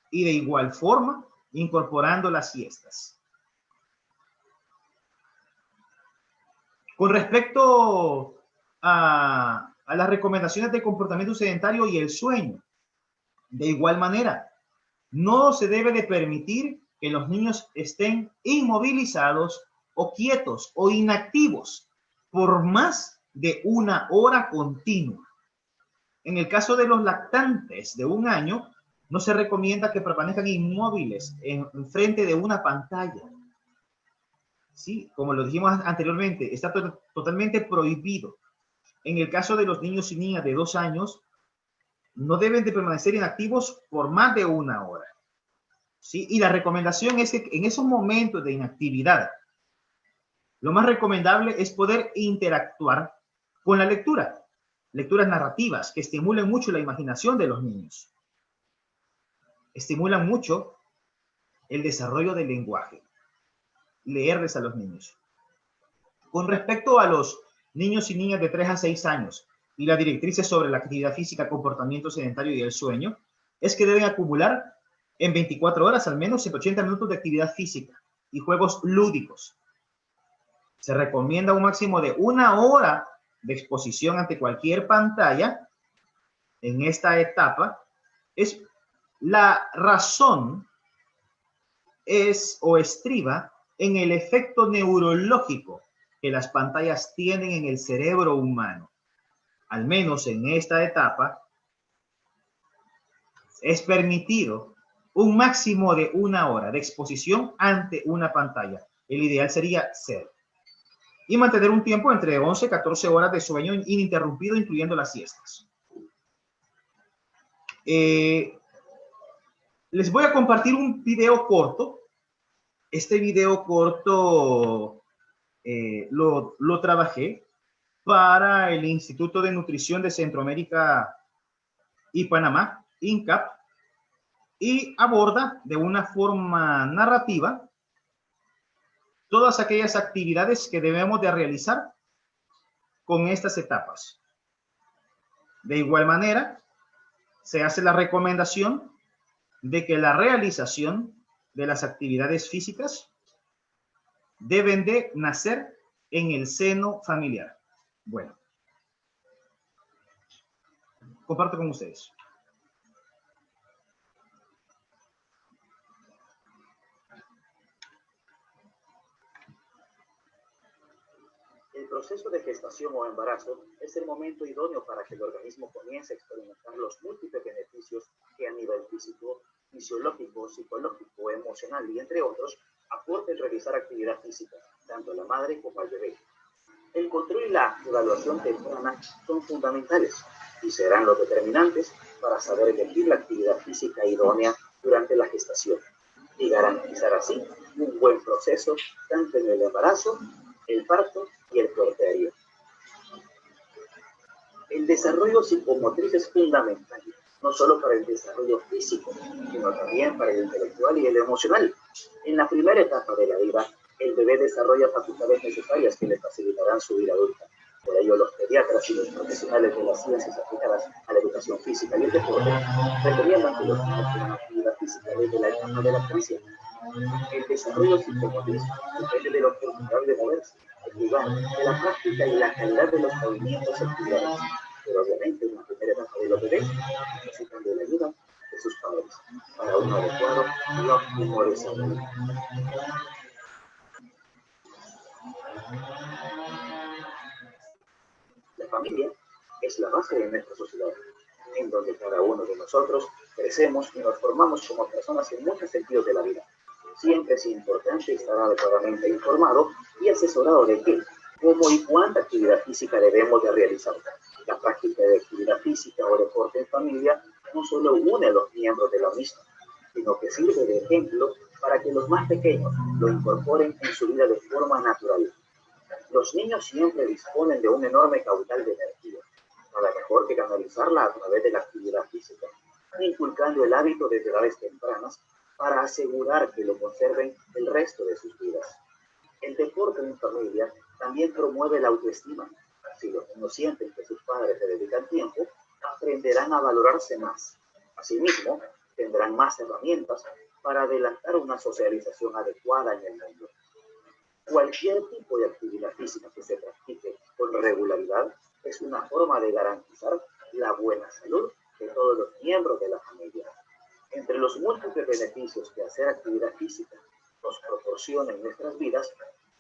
Y de igual forma, incorporando las siestas. Con respecto a las recomendaciones de comportamiento sedentario y el sueño, de igual manera, no se debe de permitir que los niños estén inmovilizados o quietos o inactivos por más de una hora continua. En el caso de los lactantes de 1 año, no se recomienda que permanezcan inmóviles en frente de una pantalla. Sí, como lo dijimos anteriormente, está totalmente prohibido. En el caso de los niños y niñas de 2 años, no deben de permanecer inactivos por más de 1 hora. ¿Sí? Y la recomendación es que en esos momentos de inactividad, lo más recomendable es poder interactuar con la lectura. Lecturas narrativas que estimulen mucho la imaginación de los niños. Estimulan mucho el desarrollo del lenguaje. Leerles a los niños. Con respecto a los niños y niñas de 3 a 6 años y las directrices sobre la actividad física, comportamiento sedentario y el sueño, es que deben acumular en 24 horas al menos 180 minutos de actividad física y juegos lúdicos. Se recomienda un máximo de 1 hora de exposición ante cualquier pantalla en esta etapa. Es la razón estriba en el efecto neurológico que las pantallas tienen en el cerebro humano. Al menos en esta etapa, Es permitido un máximo de 1 hora de exposición ante una pantalla. El ideal sería 0. Y mantener un tiempo entre 11 y 14 horas de sueño ininterrumpido, incluyendo las siestas. Les voy a compartir un video corto. Este video corto lo trabajé para el Instituto de Nutrición de Centroamérica y Panamá, INCAP, y aborda de una forma narrativa todas aquellas actividades que debemos de realizar con estas etapas. De igual manera, se hace la recomendación de que la realización de las actividades físicas deben de nacer en el seno familiar. Bueno, comparto con ustedes. El proceso de gestación o embarazo es el momento idóneo para que el organismo comience a experimentar los múltiples beneficios que a nivel físico, fisiológico, psicológico, emocional y entre otros aporta el realizar actividad física, tanto a la madre como al bebé. El control y la evaluación temprana son fundamentales y serán los determinantes para saber elegir la actividad física idónea durante la gestación y garantizar así un buen proceso tanto en el embarazo, el parto y el puerperio. El desarrollo psicomotriz es fundamental, no solo para el desarrollo físico, sino también para el intelectual y el emocional. En la primera etapa de la vida, el bebé desarrolla facultades necesarias que le facilitarán su vida adulta. Por ello, los pediatras y los profesionales de las ciencias aplicadas a la educación física y el deporte recomiendan que los niños tengan actividad física desde la etapa de lactancia. El desarrollo psicomotriz depende de la oportunidad de moverse, de jugar, de la práctica y la calidad de los movimientos y actividades. Pero obviamente en la primera etapa de los bebés necesitan de la ayuda de sus padres para un adecuado y óptimo desarrollo. La familia es la base de nuestra sociedad, en donde cada uno de nosotros crecemos y nos formamos como personas en muchos sentidos de la vida. Siempre es importante estar adecuadamente informado y asesorado de qué, cómo y cuánta actividad física debemos de realizar. La práctica de actividad física o deporte en familia no solo une a los miembros de la misma, sino que sirve de ejemplo para que los más pequeños lo incorporen en su vida de forma natural. Los niños siempre disponen de un enorme caudal de energía, nada mejor que canalizarla a través de la actividad física, inculcando el hábito desde edades tempranas para asegurar que lo conserven el resto de sus vidas. El deporte en familia también promueve la autoestima. Si los niños sienten que sus padres le dedican tiempo, aprenderán a valorarse más. Asimismo, tendrán más herramientas para adelantar una socialización adecuada en el mundo. Cualquier tipo de actividad física que se practique con regularidad es una forma de garantizar la buena salud de todos los miembros de la familia. Entre los múltiples beneficios que hacer actividad física nos proporciona en nuestras vidas,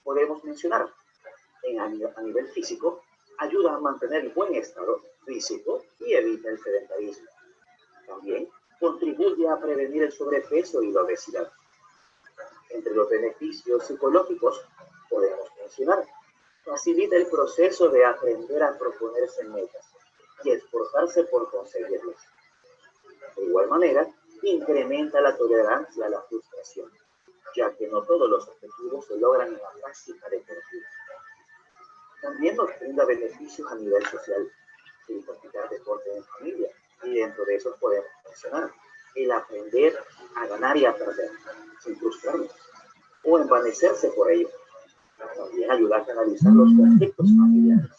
podemos mencionar, a nivel físico, ayuda a mantener el buen estado físico y evita el sedentarismo. También contribuye a prevenir el sobrepeso y la obesidad. Entre los beneficios psicológicos podemos mencionar, facilita el proceso de aprender a proponerse metas y esforzarse por conseguirlas. De igual manera, incrementa la tolerancia a la frustración, ya que no todos los objetivos se logran en la práctica deportiva. También nos brinda beneficios a nivel social, el practicar deporte en familia, y dentro de esos podemos mencionar el aprender a ganar y a perder, sin frustrarnos, o envanecerse por ello. También ayuda a canalizar los conflictos familiares,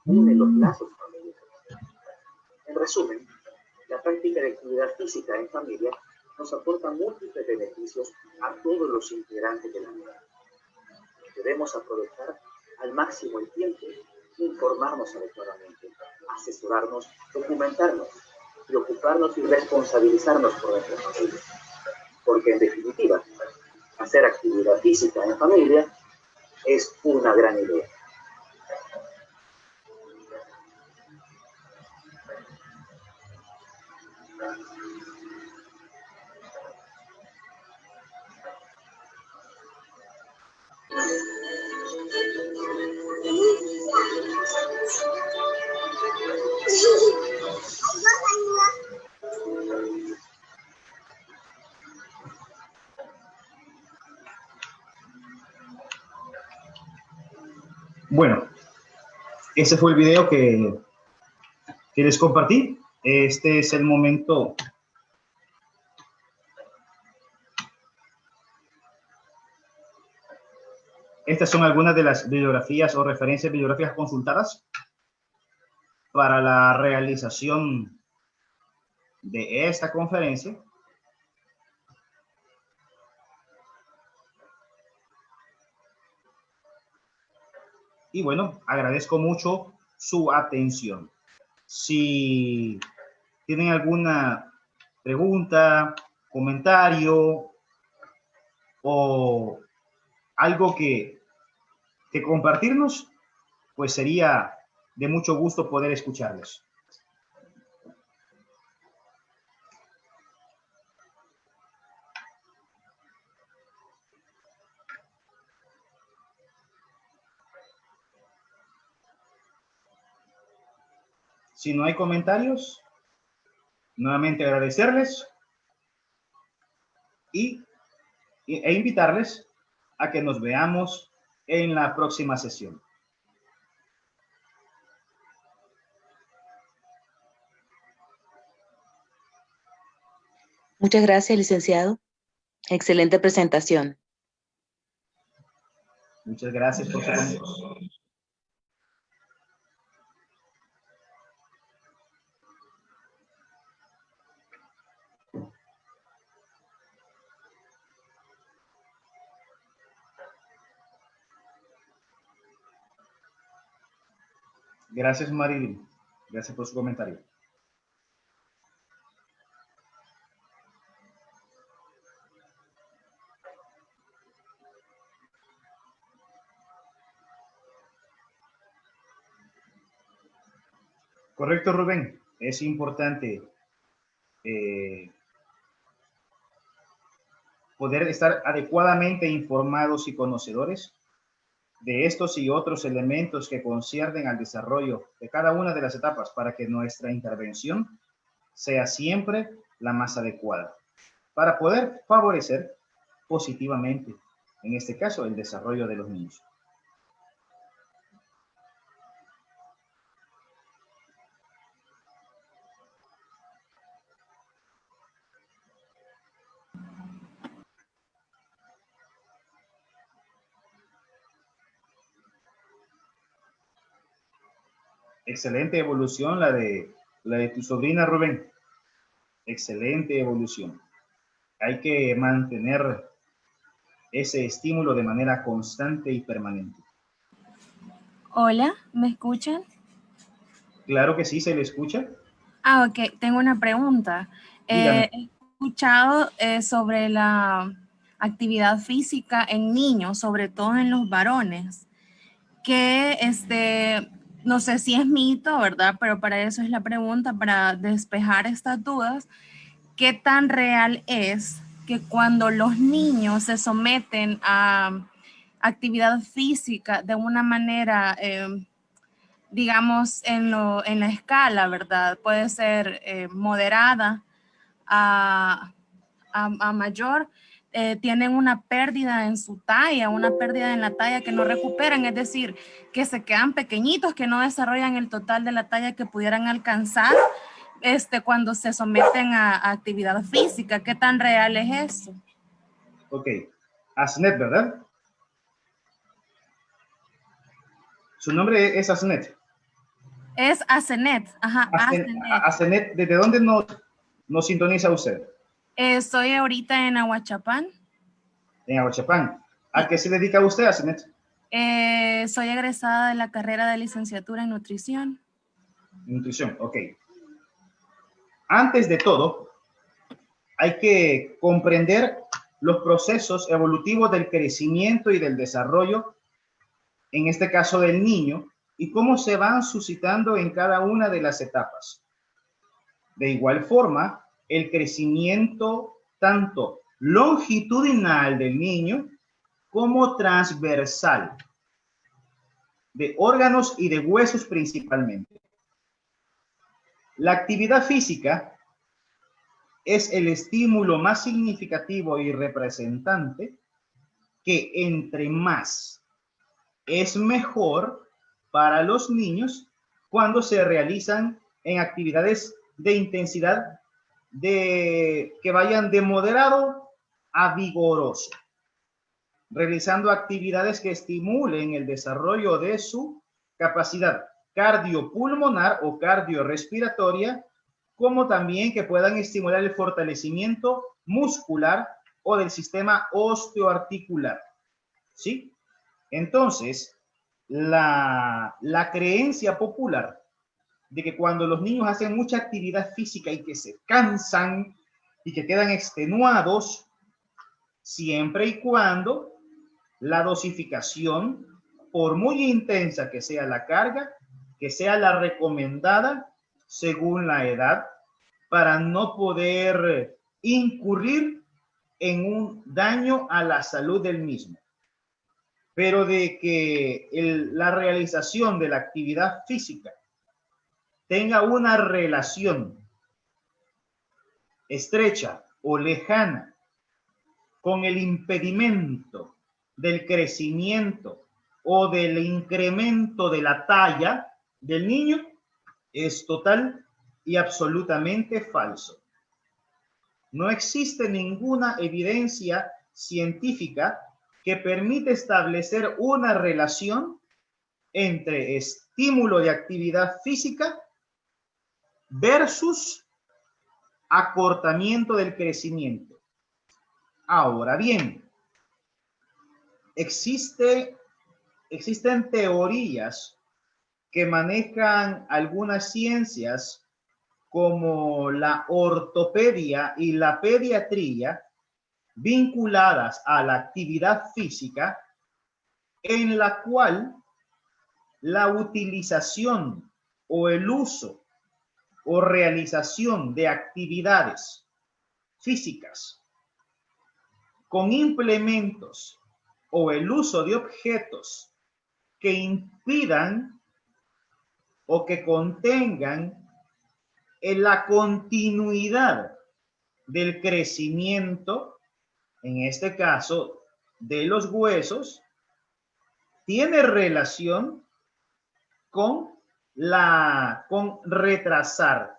une los lazos familiares. En resumen, la práctica de actividad física en familia nos aporta múltiples beneficios a todos los integrantes de la vida. Debemos aprovechar al máximo el tiempo, informarnos adecuadamente, asesorarnos, documentarnos, preocuparnos y responsabilizarnos por nuestra familia. Porque en definitiva, hacer actividad física en familia es una gran idea. Bueno, ese fue el video que les compartí. Este es el momento Estas son algunas de las bibliografías o referencias bibliográficas consultadas para la realización de esta conferencia. Y bueno, agradezco mucho su atención. Si tienen alguna pregunta, comentario o algo que compartirnos, pues sería de mucho gusto poder escucharlos. Si no hay comentarios, nuevamente agradecerles e invitarles a que nos veamos en la próxima sesión. Muchas gracias, licenciado. Excelente presentación. Muchas gracias por su tiempo. Gracias, Marilyn. Gracias por su comentario. Correcto, Rubén. Es importante poder estar adecuadamente informados y conocedores de estos y otros elementos que conciernen al desarrollo de cada una de las etapas para que nuestra intervención sea siempre la más adecuada, para poder favorecer positivamente, en este caso, el desarrollo de los niños. Excelente evolución la de tu sobrina, Rubén. Excelente evolución. Hay que mantener ese estímulo de manera constante y permanente. Hola, ¿me escuchan? Claro que sí, se le escucha. Ah, ok, tengo una pregunta. He escuchado sobre la actividad física en niños, sobre todo en los varones, que no sé si es mito, ¿verdad? Pero para eso es la pregunta, para despejar estas dudas. ¿Qué tan real es que cuando los niños se someten a actividad física de una manera, digamos, en la escala, ¿verdad? Puede ser moderada a mayor, tienen una pérdida en su talla, una pérdida en la talla que no recuperan, es decir, que se quedan pequeñitos, que no desarrollan el total de la talla que pudieran alcanzar cuando se someten a actividad física? ¿Qué tan real es eso? Ok. Asnet, ¿verdad? Su nombre es Asnet. Es Asenet. Ajá, Asenet, ¿desde dónde nos sintoniza usted? Estoy ahorita en Ahuachapán. En Ahuachapán. ¿A qué se dedica usted, Asenet? Soy egresada de la carrera de licenciatura en nutrición. Nutrición, ok. Antes de todo, hay que comprender los procesos evolutivos del crecimiento y del desarrollo, en este caso del niño, y cómo se van suscitando en cada una de las etapas. De igual forma, el crecimiento tanto longitudinal del niño como transversal, de órganos y de huesos principalmente. La actividad física es el estímulo más significativo y representante que entre más es mejor para los niños cuando se realizan en actividades de intensidad que vayan de moderado a vigoroso, realizando actividades que estimulen el desarrollo de su capacidad cardiopulmonar o cardiorrespiratoria, como también que puedan estimular el fortalecimiento muscular o del sistema osteoarticular. ¿Sí? Entonces, la creencia popular de que cuando los niños hacen mucha actividad física y que se cansan y que quedan extenuados, siempre y cuando la dosificación, por muy intensa que sea la carga, que sea la recomendada según la edad, para no poder incurrir en un daño a la salud del mismo. Pero de que la realización de la actividad física tenga una relación estrecha o lejana con el impedimento del crecimiento o del incremento de la talla del niño, es total y absolutamente falso. No existe ninguna evidencia científica que permite establecer una relación entre estímulo de actividad física versus acortamiento del crecimiento. Ahora bien, existen teorías que manejan algunas ciencias como la ortopedia y la pediatría vinculadas a la actividad física, en la cual la utilización o el uso o realización de actividades físicas con implementos o el uso de objetos que impidan o que contengan en la continuidad del crecimiento, en este caso de los huesos, tiene relación con retrasar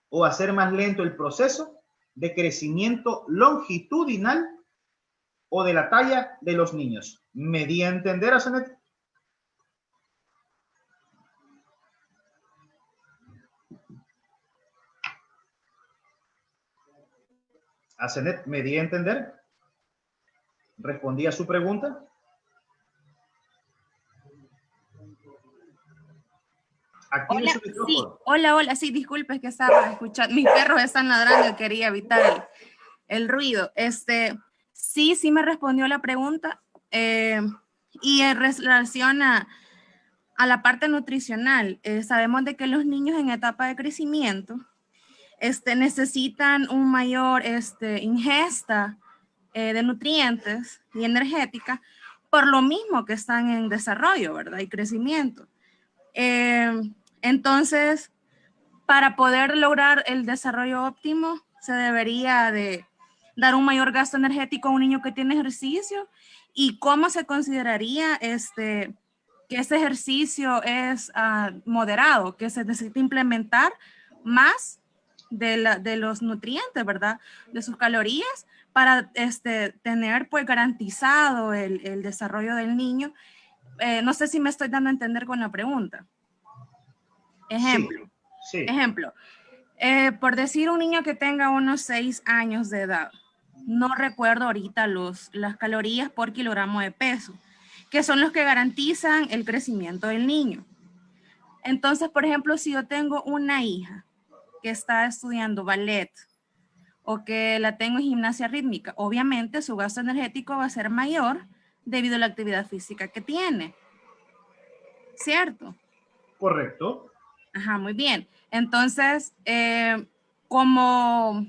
o hacer más lento el proceso de crecimiento longitudinal o de la talla de los niños. ¿Me di a entender, Asenet? Asenet, ¿me di a entender? ¿Respondí a su pregunta? Hola, sí, hola, sí, disculpe, es que estaba escuchando, mis perros están ladrando y quería evitar el ruido. Sí me respondió la pregunta y en relación a la parte nutricional, sabemos de que los niños en etapa de crecimiento necesitan un mayor ingesta de nutrientes y energética por lo mismo que están en desarrollo, ¿verdad? Y crecimiento. Entonces, para poder lograr el desarrollo óptimo, se debería de dar un mayor gasto energético a un niño que tiene ejercicio. ¿Y cómo se consideraría que ese ejercicio es moderado, que se necesita implementar más de los nutrientes, ¿verdad? De sus calorías para tener pues garantizado el desarrollo del niño? No sé si me estoy dando a entender con la pregunta. Ejemplo, sí. Ejemplo, por decir un niño que tenga unos 6 años de edad, no recuerdo ahorita las calorías por kilogramo de peso, que son los que garantizan el crecimiento del niño. Entonces, por ejemplo, si yo tengo una hija que está estudiando ballet o que la tengo en gimnasia rítmica, obviamente su gasto energético va a ser mayor debido a la actividad física que tiene. ¿Cierto? Correcto. Ajá, muy bien. Entonces, como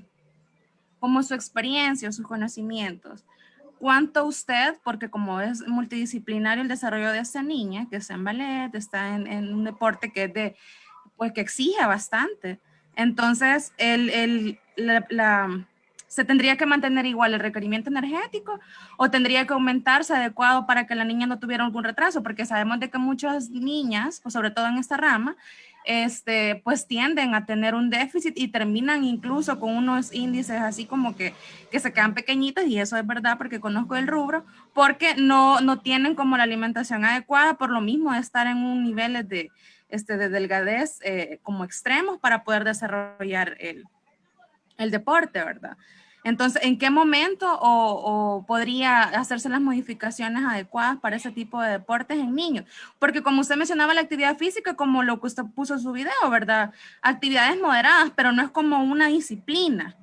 su experiencia o sus conocimientos, ¿cuánto usted, porque como es multidisciplinario el desarrollo de esta niña, que está en ballet, está en un deporte que es pues que exige bastante, entonces se tendría que mantener igual el requerimiento energético o tendría que aumentarse adecuado para que la niña no tuviera algún retraso? Porque sabemos de que muchas niñas, o sobre todo en esta rama, pues tienden a tener un déficit y terminan incluso con unos índices así como que se quedan pequeñitas, y eso es verdad porque conozco el rubro, porque no tienen como la alimentación adecuada por lo mismo de estar en un nivel de delgadez como extremos para poder desarrollar el deporte, ¿verdad? Entonces, ¿en qué momento o podría hacerse las modificaciones adecuadas para ese tipo de deportes en niños? Porque como usted mencionaba la actividad física, como lo que usted puso en su video, ¿verdad? Actividades moderadas, pero no es como una disciplina.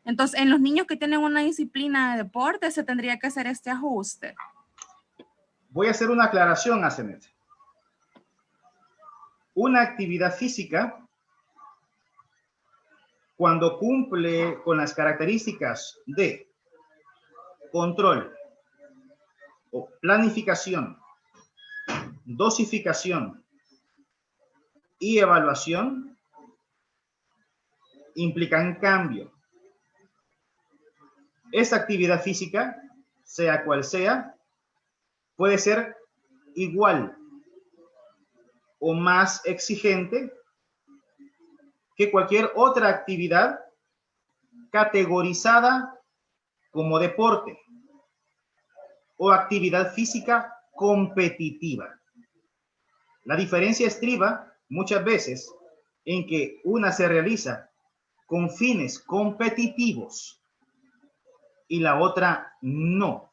Entonces, en los niños que tienen una disciplina de deporte, se tendría que hacer este ajuste. Voy a hacer una aclaración, Asenet. Una actividad física, cuando cumple con las características de control o planificación, dosificación y evaluación, implican cambio. Esta actividad física, sea cual sea, puede ser igual o más exigente que cualquier otra actividad categorizada como deporte o actividad física competitiva. La diferencia estriba muchas veces en que una se realiza con fines competitivos y la otra no.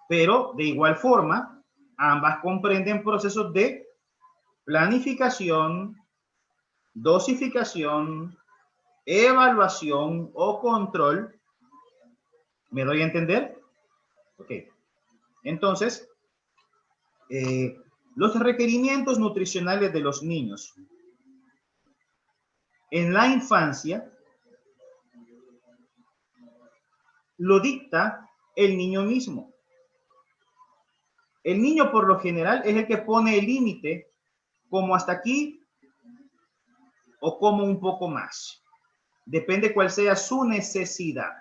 Pero de igual forma, ambas comprenden procesos de planificación, dosificación, evaluación o control. ¿Me doy a entender? Ok. Entonces, los requerimientos nutricionales de los niños en la infancia lo dicta el niño mismo. El niño por lo general es el que pone el límite como hasta aquí o como un poco más. Depende cuál sea su necesidad.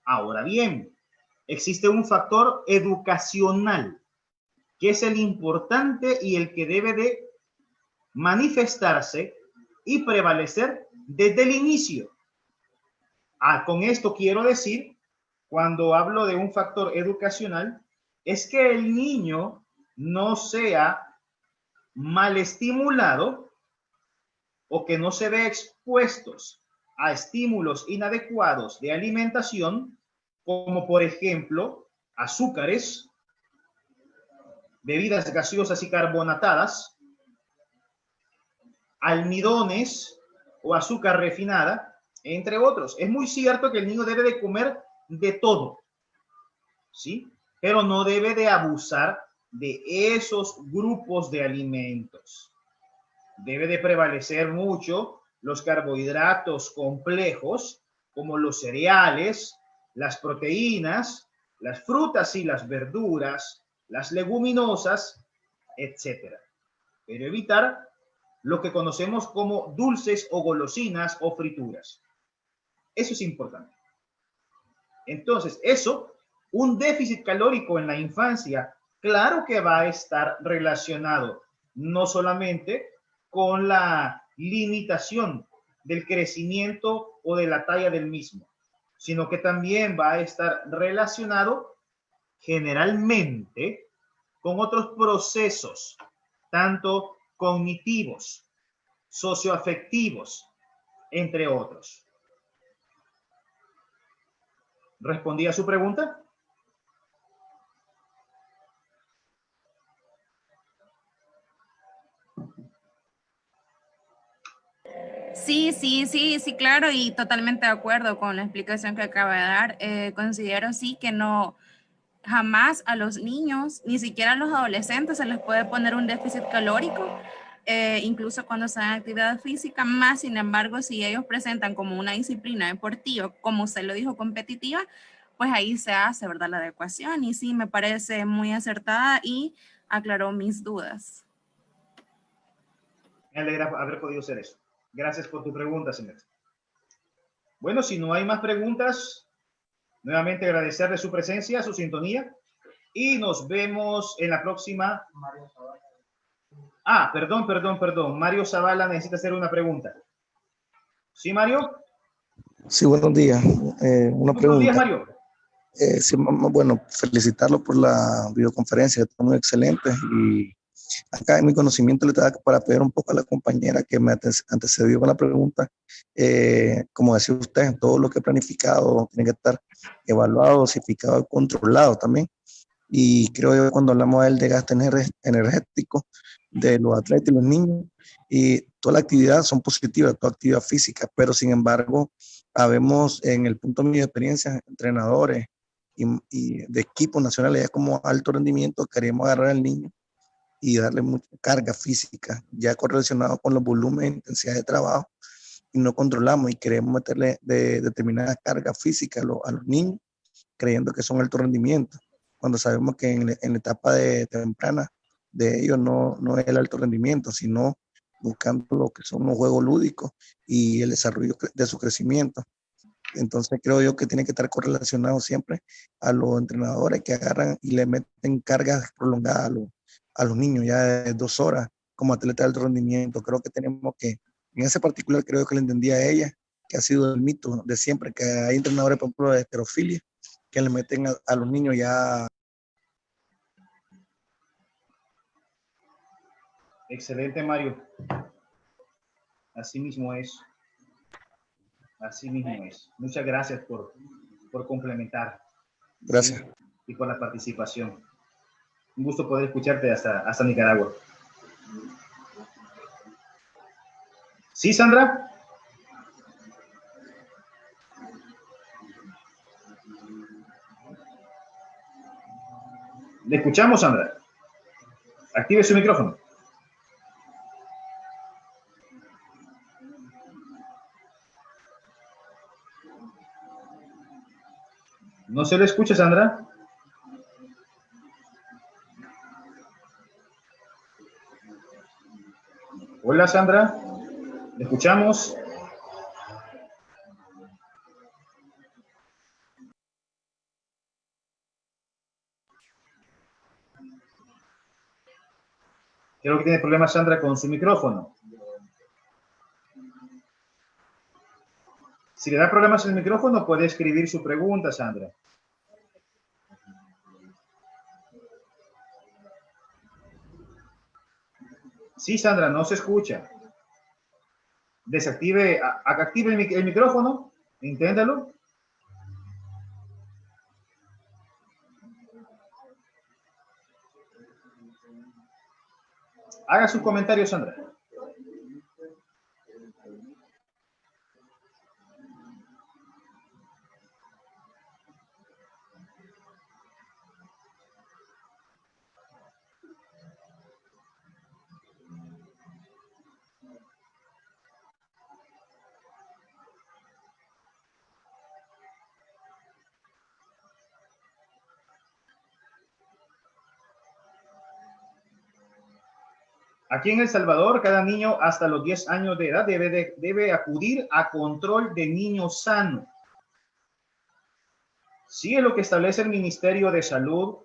Ahora bien, existe un factor educacional que es el importante y el que debe de manifestarse y prevalecer desde el inicio. Con esto quiero decir, cuando hablo de un factor educacional, es que el niño no sea mal estimulado o que no se ve expuestos a estímulos inadecuados de alimentación, como por ejemplo azúcares, bebidas gaseosas y carbonatadas, almidones o azúcar refinada, entre otros. Es muy cierto que el niño debe de comer de todo, ¿sí? Pero no debe de abusar de esos grupos de alimentos. Debe de prevalecer mucho los carbohidratos complejos, como los cereales, las proteínas, las frutas y las verduras, las leguminosas, etc. Pero evitar lo que conocemos como dulces o golosinas o frituras. Eso es importante. Entonces, un déficit calórico en la infancia, claro que va a estar relacionado no solamente con la limitación del crecimiento o de la talla del mismo, sino que también va a estar relacionado generalmente con otros procesos, tanto cognitivos, socioafectivos, entre otros. ¿Respondí a su pregunta? Sí, claro, y totalmente de acuerdo con la explicación que acaba de dar. Considero sí que no, jamás a los niños, ni siquiera a los adolescentes, se les puede poner un déficit calórico, incluso cuando están en actividad física, más sin embargo, si ellos presentan como una disciplina deportiva, como usted lo dijo, competitiva, pues ahí se hace, ¿verdad? La adecuación y sí, me parece muy acertada y aclaró mis dudas. Me alegra haber podido hacer eso. Gracias por tu pregunta, señor. Bueno, si no hay más preguntas, nuevamente agradecerle su presencia, su sintonía y nos vemos en la próxima. Ah, perdón. Mario Zavala necesita hacer una pregunta. ¿Sí, Mario? Sí, buenos días. Una Buenos días, pregunta. Mario. Sí, bueno, felicitarlo por la videoconferencia, está muy excelente. Y acá en mi conocimiento le estaba para pedir un poco a la compañera que me antecedió con la pregunta. Como decía usted, todo lo que he planificado tiene que estar evaluado, dosificado y controlado también. Y creo yo cuando hablamos de gasto energético de los atletas y los niños, y toda la actividad son positivas, toda actividad física, pero sin embargo, habemos en el punto mío de experiencia, entrenadores y de equipos nacionales ya como alto rendimiento, queremos agarrar al niño y darle mucha carga física, ya correlacionado con los volúmenes e intensidad de trabajo, y no controlamos y queremos meterle de determinada carga física a los niños, creyendo que son alto rendimiento, cuando sabemos que en la etapa temprana de ellos no es el alto rendimiento, sino buscando lo que son los juegos lúdicos y el desarrollo de su crecimiento. Entonces creo yo que tiene que estar correlacionado siempre a los entrenadores que agarran y le meten cargas prolongadas a los niños, ya de 2 horas como atleta de alto rendimiento. Creo que tenemos que, en ese particular creo que le entendí a ella, que ha sido el mito de siempre, que hay entrenadores, por ejemplo, de heterofilia, que le meten a los niños ya. Excelente, Mario. Así mismo es. Así mismo es. Muchas gracias por complementar. Gracias. ¿Sí? Y por la participación. Un gusto poder escucharte hasta Nicaragua. ¿Sí, Sandra? Le escuchamos, Sandra. Active su micrófono. ¿No se le escucha, Sandra? Hola, Sandra. ¿Le escuchamos? Creo que tiene problemas, Sandra, con su micrófono. Si le da problemas en el micrófono, puede escribir su pregunta, Sandra. Sí, Sandra, no se escucha. Active el micrófono. Inténtalo. Haga sus comentarios, Sandra. Aquí en El Salvador, cada niño hasta los 10 años de edad debe acudir a control de niño sano. Sí, es lo que establece el Ministerio de Salud,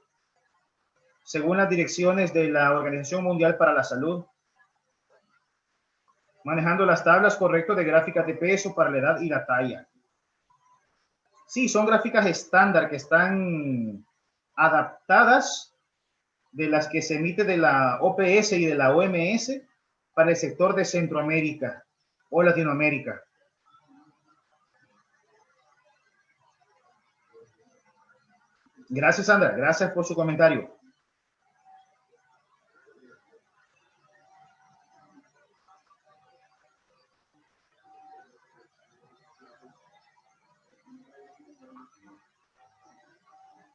según las direcciones de la Organización Mundial para la Salud, manejando las tablas correctas de gráficas de peso para la edad y la talla. Sí, son gráficas estándar que están adaptadas de las que se emite de la OPS y de la OMS para el sector de Centroamérica o Latinoamérica. Gracias, Sandra. Gracias por su comentario.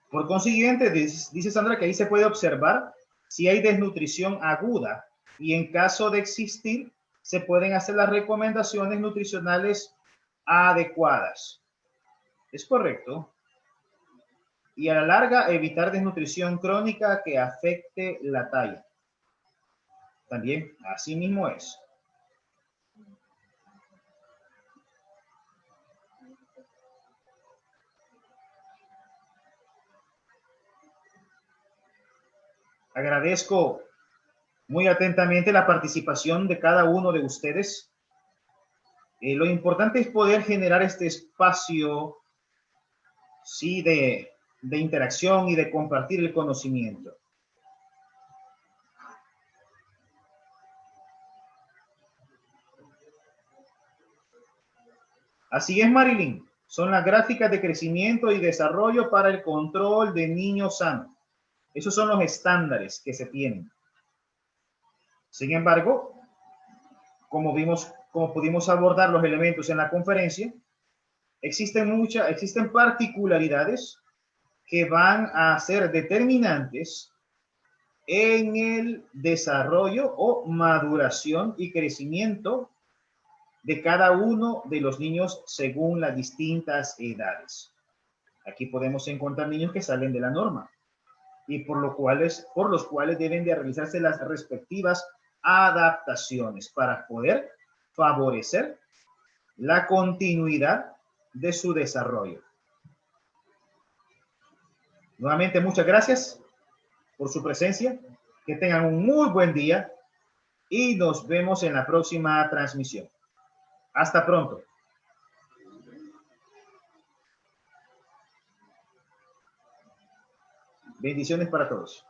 Por consiguiente, dice Sandra que ahí se puede observar si hay desnutrición aguda y en caso de existir, se pueden hacer las recomendaciones nutricionales adecuadas. ¿Es correcto? Y a la larga, evitar desnutrición crónica que afecte la talla. También, así mismo es. Agradezco muy atentamente la participación de cada uno de ustedes. Lo importante es poder generar este espacio, sí, de interacción y de compartir el conocimiento. Así es, Marilyn. Son las gráficas de crecimiento y desarrollo para el control de niños sanos. Esos son los estándares que se tienen. Sin embargo, como pudimos abordar los elementos en la conferencia, existen particularidades que van a ser determinantes en el desarrollo o maduración y crecimiento de cada uno de los niños según las distintas edades. Aquí podemos encontrar niños que salen de la norma y por los cuales deben de realizarse las respectivas adaptaciones para poder favorecer la continuidad de su desarrollo. Nuevamente, muchas gracias por su presencia. Que tengan un muy buen día y nos vemos en la próxima transmisión. Hasta pronto. Bendiciones para todos.